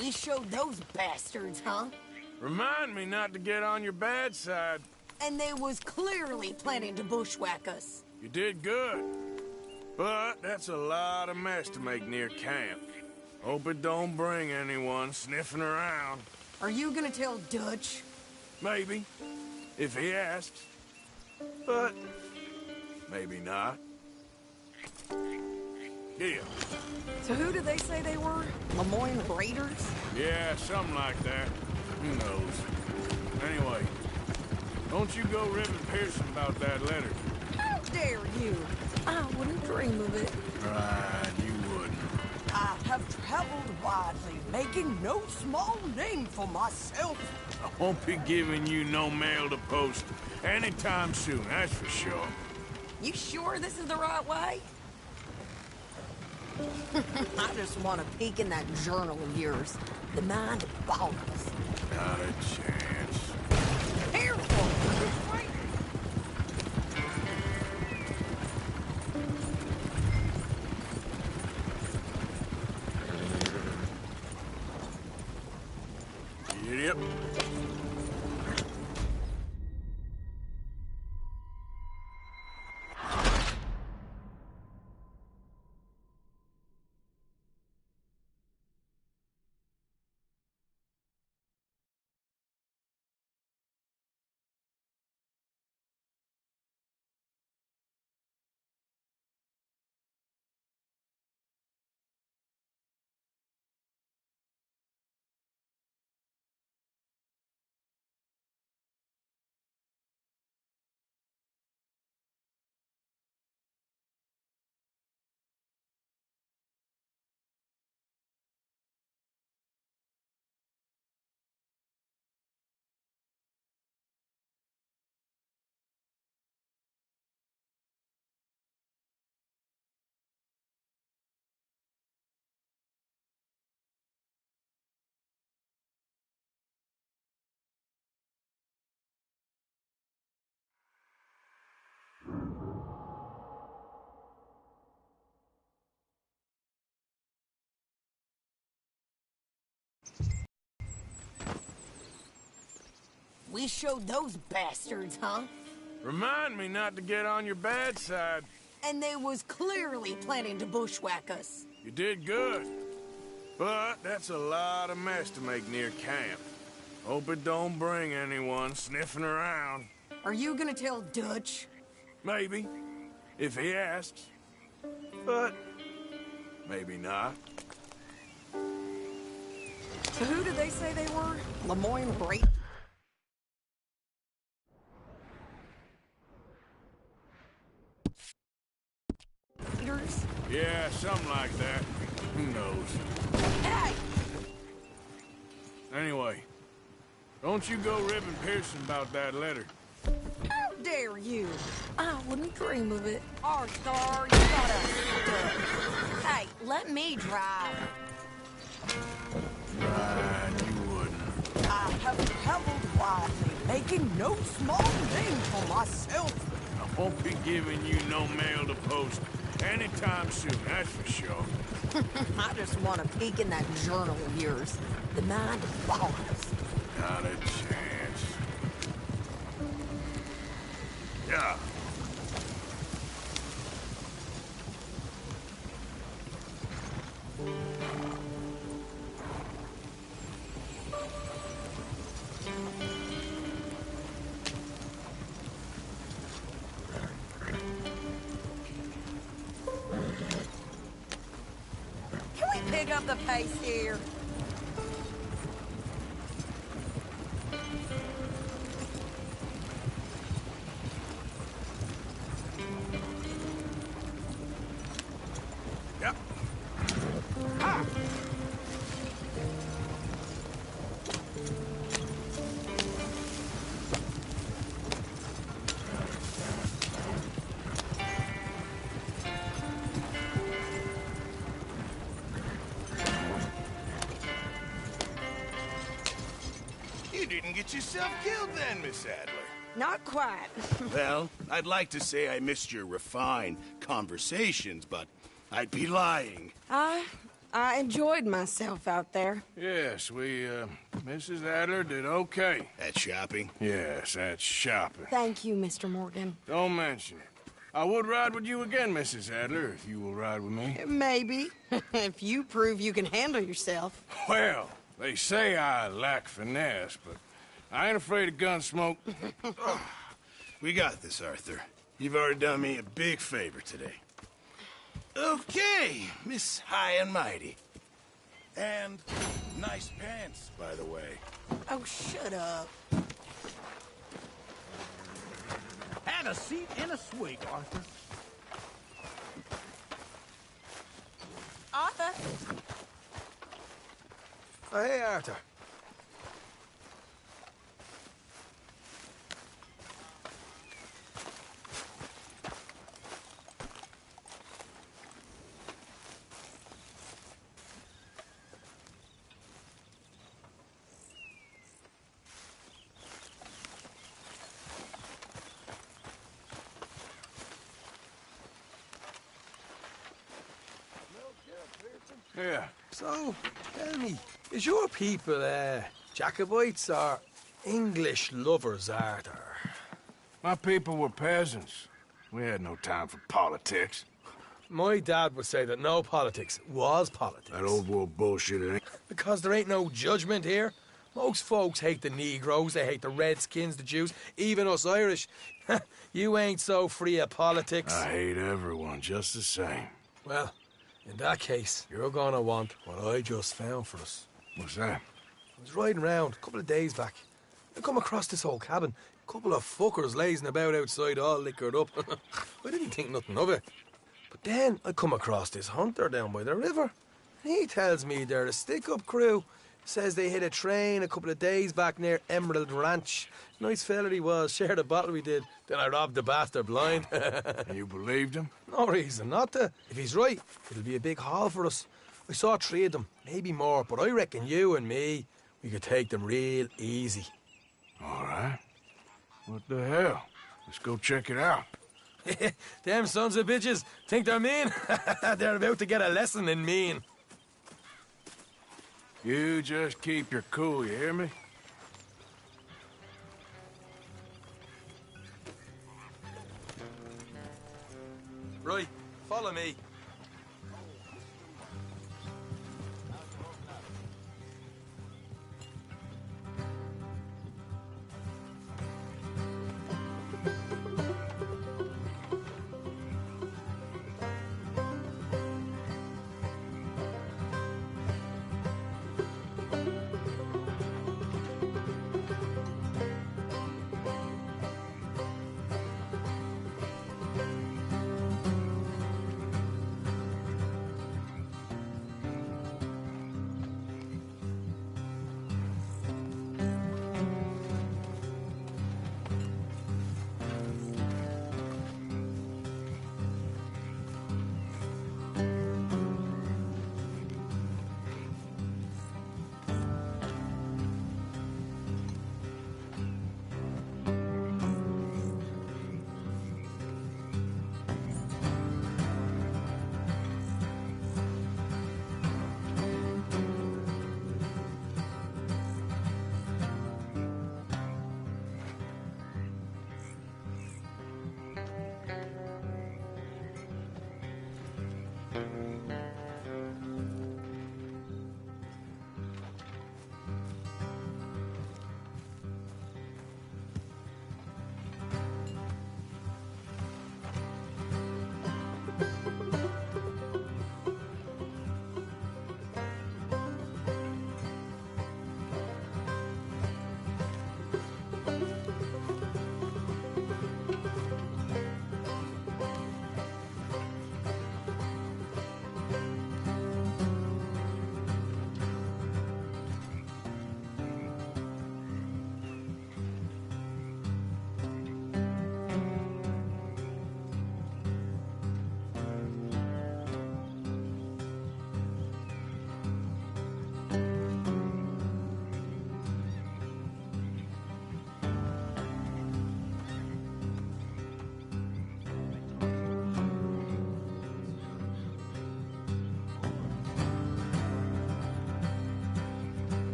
We showed those bastards, huh? Remind me not to get on your bad side. And they was clearly planning to bushwhack us. You did good. But that's a lot of mess to make near camp. Hope it don't bring anyone sniffing around. Are you gonna tell Dutch? Maybe, if he asks. But maybe not. Here. So who do they say they were? Lemoyne Raiders? Yeah, something like that. Who knows? Anyway, don't you go ribbing Pearson about that letter. How dare you? I wouldn't dream of it. Right, you wouldn't. I have traveled widely, making no small name for myself. I won't be giving you no mail to post anytime soon, that's for sure. You sure this is the right way? I just want to peek in that journal of yours. The mind boggles. Not a chance. Careful! Yep. We showed those bastards, huh? Remind me not to get on your bad side. And they was clearly planning to bushwhack us. You did good. But that's a lot of mess to make near camp. Hope it don't bring anyone sniffing around. Are you gonna tell Dutch? Maybe, if he asks. But maybe not. So who did they say they were? Lemoyne Raiders? Yeah, something like that. Who knows? Hey! Anyway, don't you go ribbing Pearson about that letter. How dare you? I wouldn't dream of it. Arthur, you gotta... Hey, let me drive. Right, you wouldn't. I have traveled widely, making no small name for myself. I won't be giving you no mail to post anytime soon, that's for sure. I just want to peek in that journal of yours. The mind boggles. Not a chance. Yeah. Can we pick up the pace here? Yep. Ah! You didn't get yourself killed then, Miss Adler. Not quite. Well, I'd like to say I missed your refined conversations, but I'd be lying. I I enjoyed myself out there. Yes, Mrs. Adler did okay. At shopping? Yes, that's shopping. Thank you, Mr. Morgan. Don't mention it. I would ride with you again, Mrs. Adler, if you will ride with me. Maybe. If you prove you can handle yourself. Well, they say I lack finesse, but I ain't afraid of gun smoke. We got this, Arthur. You've already done me a big favor today. Okay, Miss High and Mighty. And nice pants, by the way. Oh, shut up. Have a seat and a swig, Arthur. Arthur? Oh, hey, Arthur. Yeah. So, tell me, is your people, Jacobites or English lovers, Arthur? My people were peasants. We had no time for politics. My dad would say that no politics was politics. That old world bullshit, it ain't. Because there ain't no judgment here. Most folks hate the Negroes, they hate the Redskins, the Jews, even us Irish. You ain't so free of politics. I hate everyone just the same. Well, in that case, you're gonna want what I just found for us. What's that? I was riding around a couple of days back. I come across this old cabin. A couple of fuckers lazing about outside all liquored up. I didn't think nothing of it. But then I come across this hunter down by the river. And he tells me they're a stick-up crew. Says they hit a train a couple of days back near Emerald Ranch. Nice fella he was, shared a bottle we did. Then I robbed the bastard blind. You believed him? No reason not to. If he's right, it'll be a big haul for us. I saw 3 of them, maybe more, but I reckon you and me, we could take them real easy. All right. What the hell? Let's go check it out. Them sons of bitches think they're mean. They're about to get a lesson in mean. You just keep your cool, you hear me? Right, follow me.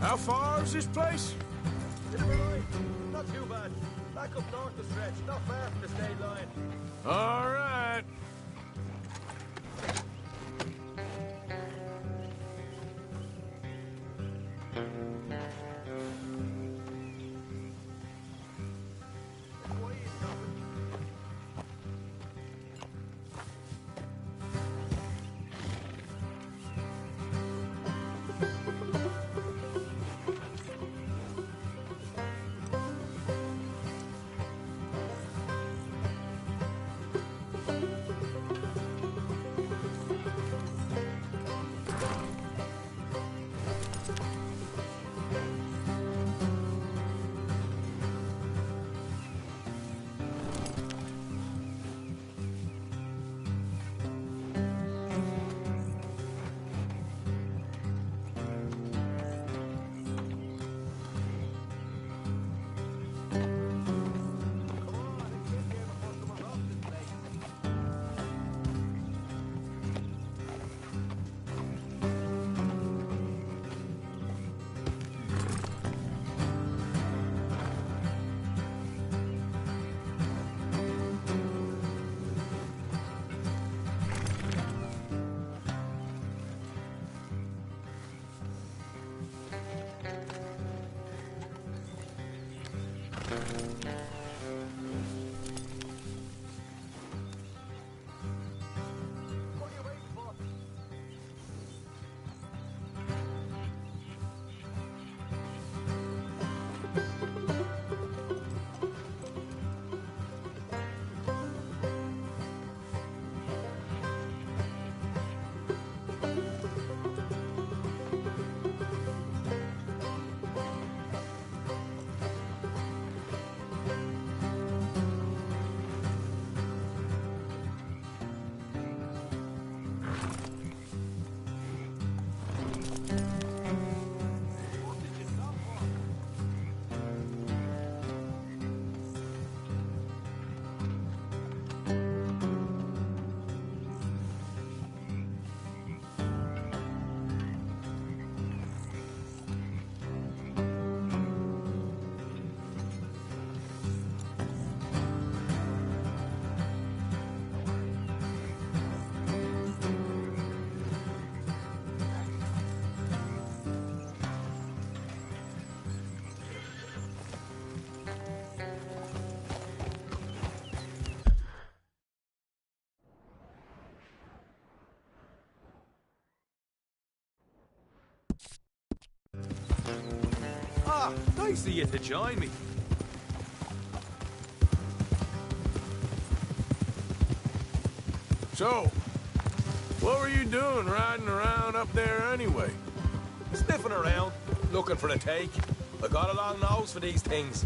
How far is this place? Not too bad. Back up north the stretch, not far from the state line. All right. Ah, nice of you to join me. So, what were you doing riding around up there anyway? Sniffing around, looking for a take. I got a long nose for these things.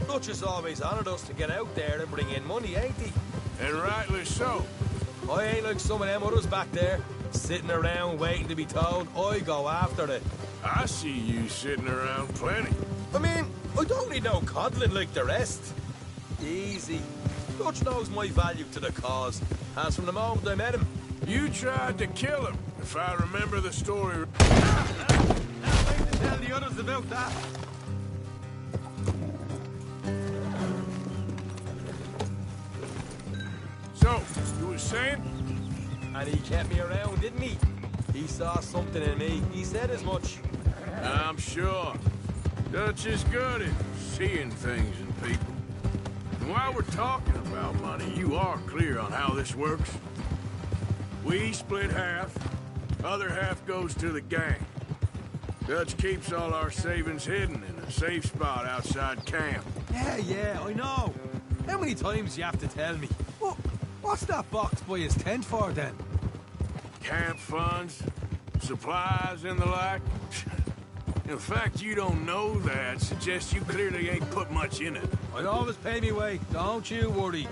Dutch has always honoured us to get out there and bring in money, ain't he? And rightly so. I ain't like some of them others back there, sitting around waiting to be told. I go after it. I see you sitting around plenty. I mean, I don't need no coddling like the rest. Easy. Dutch knows my value to the cause, as from the moment I met him. You tried to kill him, if I remember the story. I'll wait to tell the others about that. So, you were saying? And he kept me around, didn't he? He saw something in me. He said as much. I'm sure. Dutch is good at seeing things in people. And while we're talking about money, you are clear on how this works? We split half, other half goes to the gang. Dutch keeps all our savings hidden in a safe spot outside camp. Yeah, I know. How many times you have to tell me? What's that box by his tent for, then? Camp funds, supplies, and the like. The fact you don't know that suggests you clearly ain't put much in it. I'd always pay me way, don't you worry.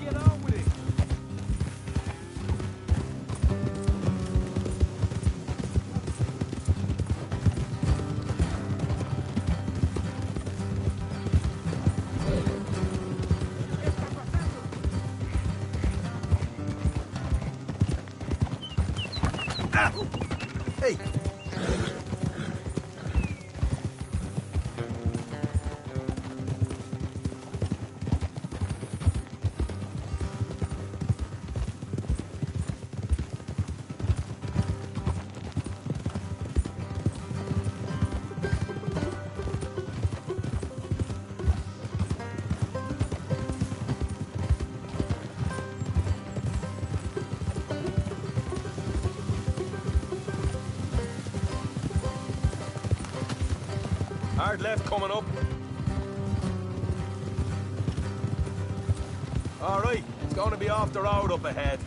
Get on with it. Hey. Hard left coming up. All right, it's going to be off the road up ahead.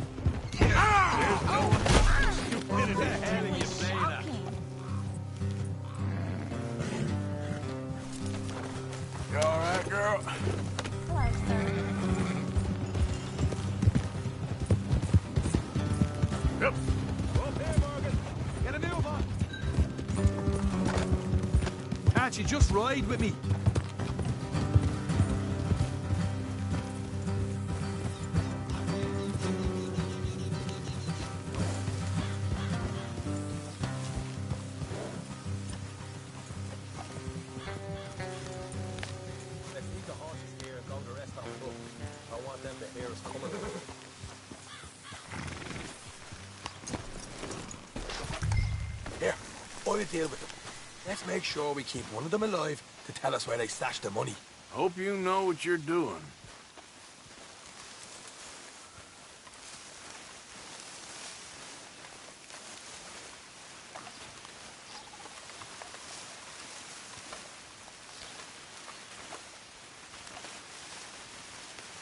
There's no stupidity. What the hell are you saying that? You all right, girl? Yep. Up here, Morgan. Get a move on. Can't you just ride with me? Let's leave the horses here and go the rest on foot. I want them to hear us coming. Here, I'll deal with them. Let's make sure we keep one of them alive to tell us where they stashed the money. Hope you know what you're doing.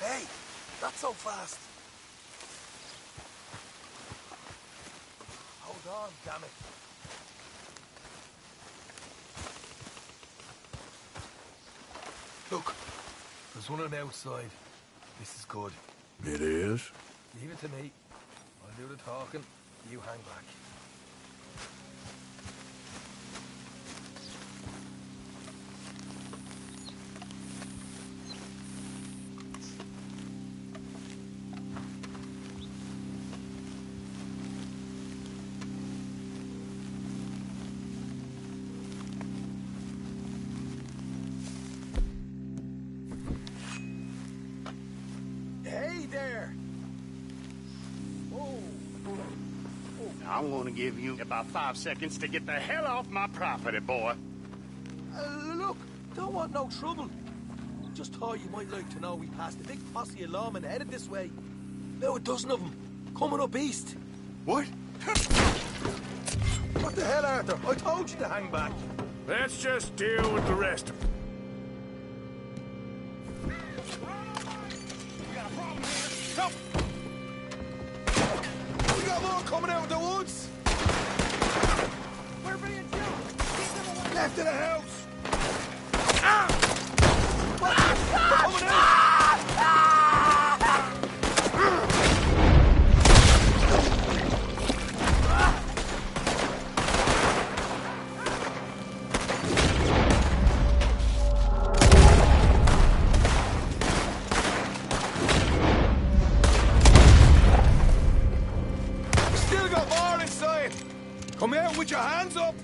Hey, not so fast. Hold on, damn it. Look, there's one on the outside. This is good. It is? Leave it to me. I'll do the talking. You hang back. me there. I'm gonna give you about 5 seconds to get the hell off my property, boy. Look, don't want no trouble. Just thought you might like to know we passed a big posse of lawmen headed this way. About a dozen of them, coming up east. What? What the hell, Arthur? I told you to hang back. Let's just deal with the rest of them. We got more coming out of the woods. We're being jumped. Keep them away. Left of the house. They're coming out. Still got more inside. Come out with your hands up.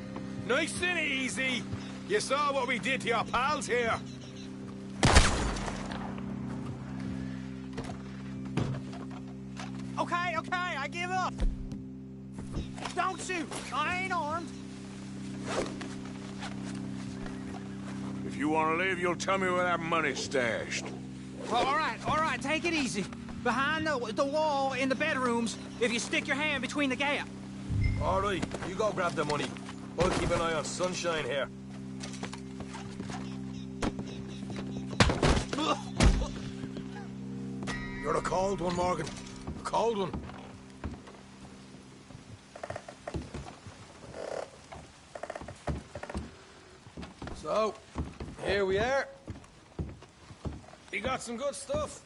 Nice and easy. You saw what we did to your pals here. Okay, I give up. Don't shoot. I ain't armed. If you want to leave, you'll tell me where that money's stashed. Well, all right, take it easy. Behind the wall in the bedrooms, if you stick your hand between the gap. All right, you go grab the money. I'll keep an eye on Sunshine here. You're a cold one, Morgan. A cold one. So, here we are. You got some good stuff.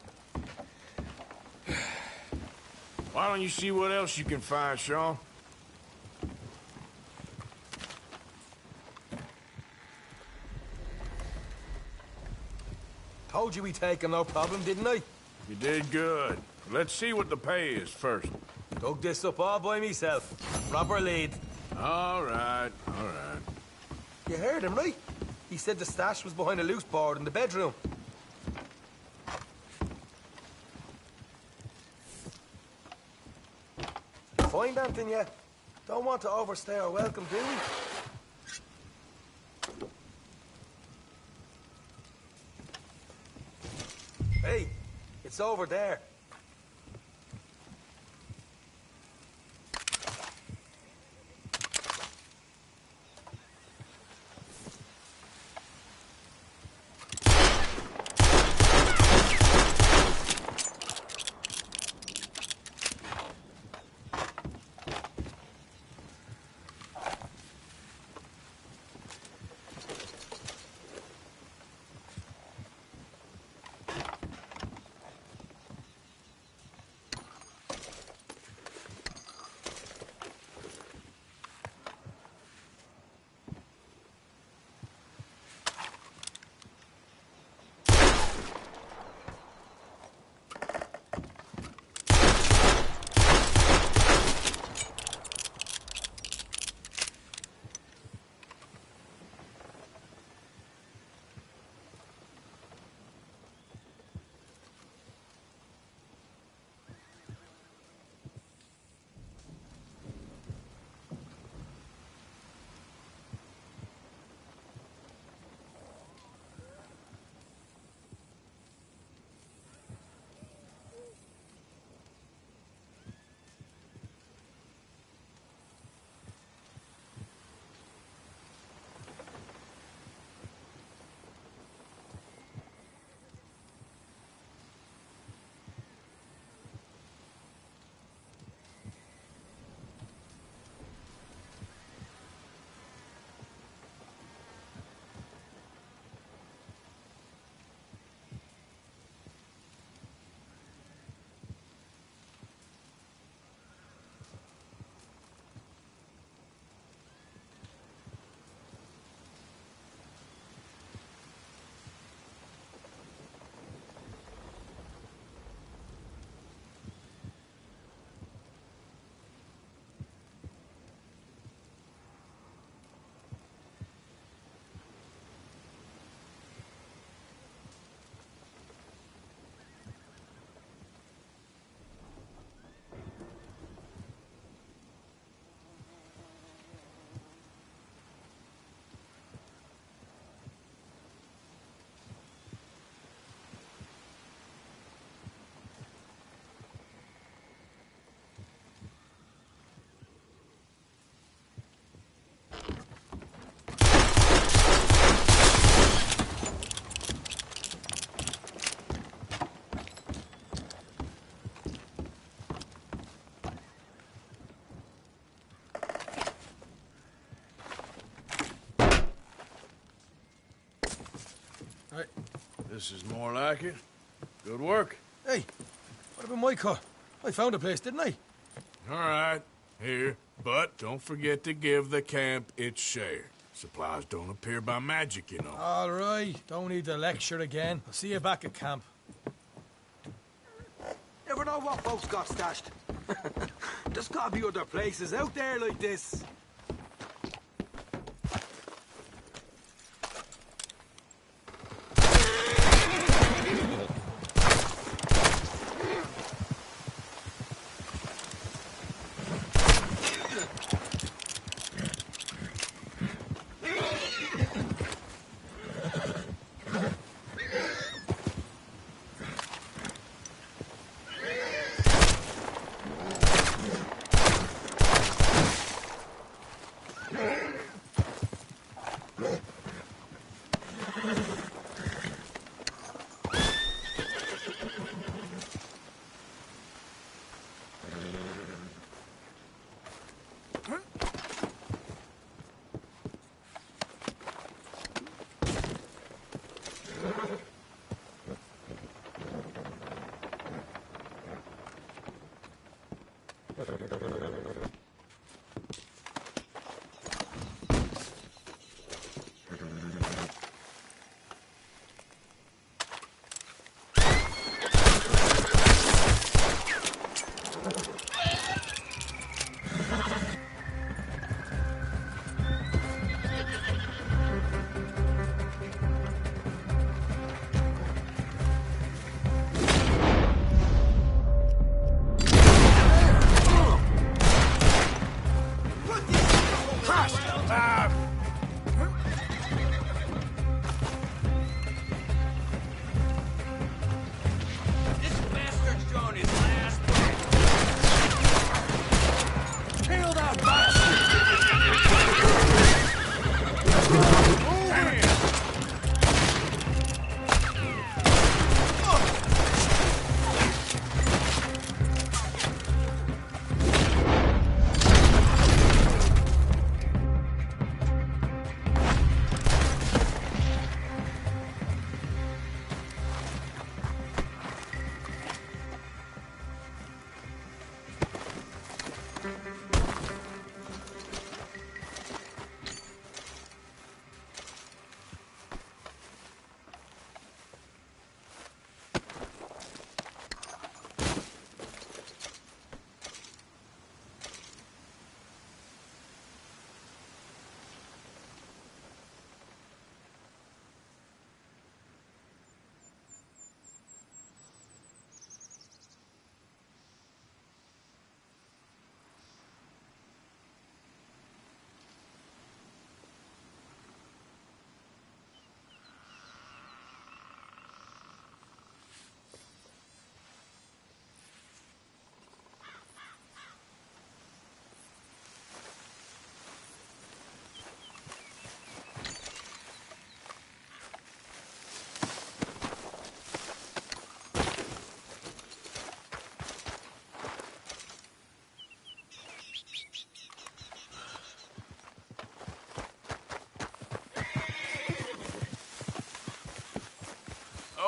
Why don't you see what else you can find, Sean? Told you we'd take him, no problem, didn't I? You did good. Let's see what the pay is first. Dug this up all by myself. Proper lead. All right, all right. You heard him, right? He said the stash was behind a loose board in the bedroom. Find anything yet? Don't want to overstay our welcome, do we? Hey, it's over there. Right. This is more like it. Good work. Hey, what about my car? I found a place, didn't I? All right. Here. But don't forget to give the camp its share. Supplies don't appear by magic, you know. All right. Don't need the lecture again. I'll see you back at camp. Never know what folks got stashed. There's gotta be other places out there like this.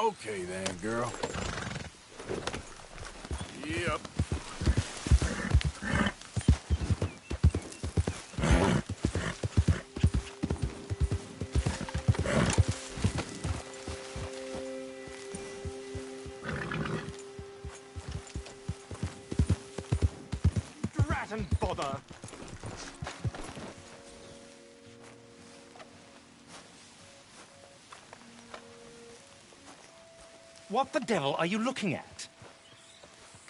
Okay then, girl. Yep. Drat and bother! What the devil are you looking at?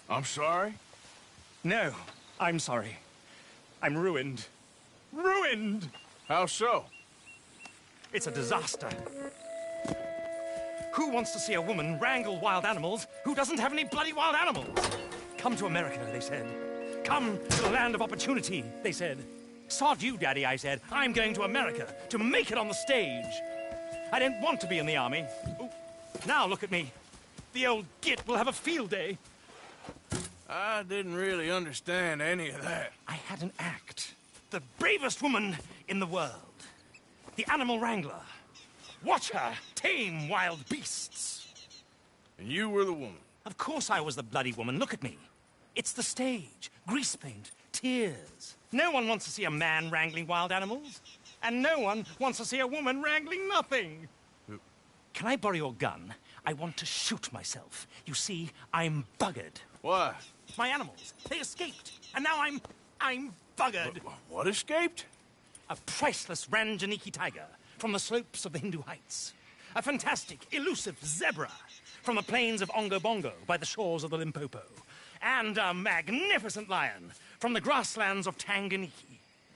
I'm sorry? No, I'm sorry. I'm ruined. Ruined! How so? It's a disaster. Who wants to see a woman wrangle wild animals who doesn't have any bloody wild animals? Come to America, they said. Come to the land of opportunity, they said. Sod you, Daddy, I said. I'm going to America to make it on the stage. I didn't want to be in the army. Ooh. Now look at me. The old git will have a field day. I didn't really understand any of that. I had an act. The bravest woman in the world. The animal wrangler. Watch her tame wild beasts. And you were the woman. Of course I was the bloody woman. Look at me. It's the stage. Grease paint. Tears. No one wants to see a man wrangling wild animals. And no one wants to see a woman wrangling nothing. Can I borrow your gun? I want to shoot myself. You see, I'm buggered. Why? My animals. They escaped. And now I'm buggered. What escaped? A priceless Ranjaniki tiger from the slopes of the Hindu Heights. A fantastic, elusive zebra from the plains of Ongo Bongo by the shores of the Limpopo. And a magnificent lion from the grasslands of Tanganyika.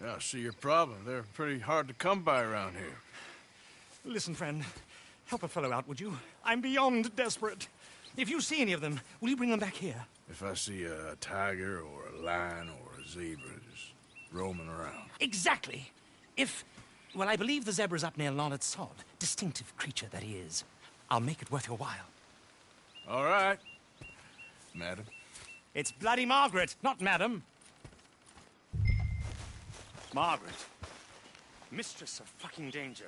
Yeah, I see your problem. They're pretty hard to come by around here. Listen, friend. Help a fellow out, would you? I'm beyond desperate. If you see any of them, will you bring them back here? If I see a tiger or a lion or a zebra just roaming around. Exactly. Well, I believe the zebra's up near Larned Sod. Distinctive creature that he is. I'll make it worth your while. All right, madam. It's bloody Margaret, not madam. Margaret. Mistress of fucking danger.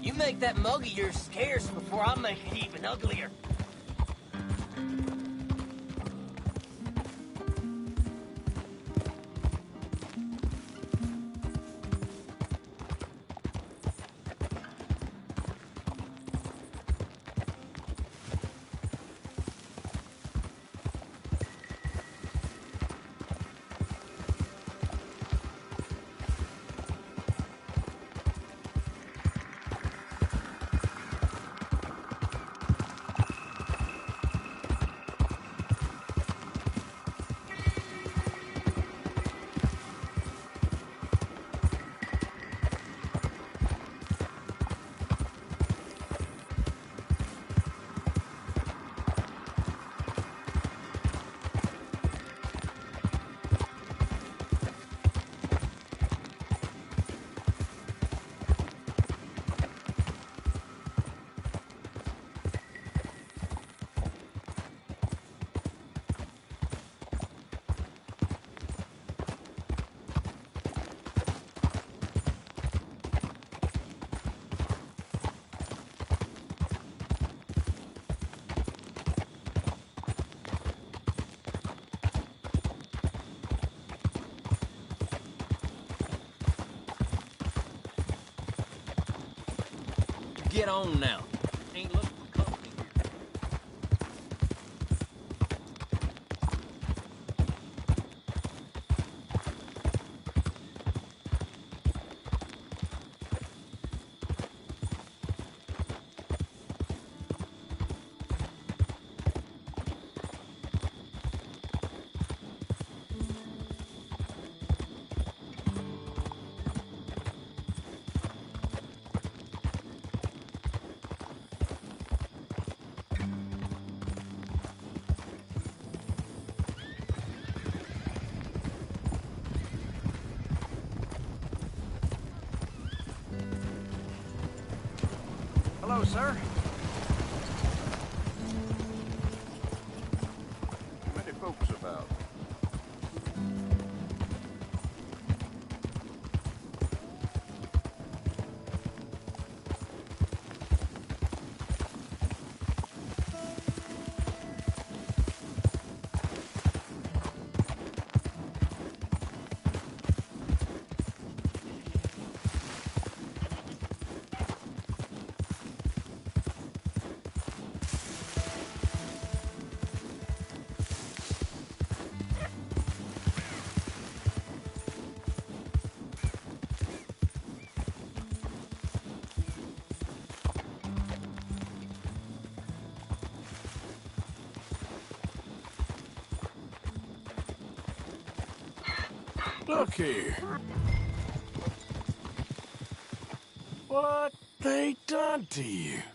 You make that mug of yours scarce before I make it even uglier. get on now. Ain't looking for company here. Hello, sir. Many folks about. Look here. What they done to you?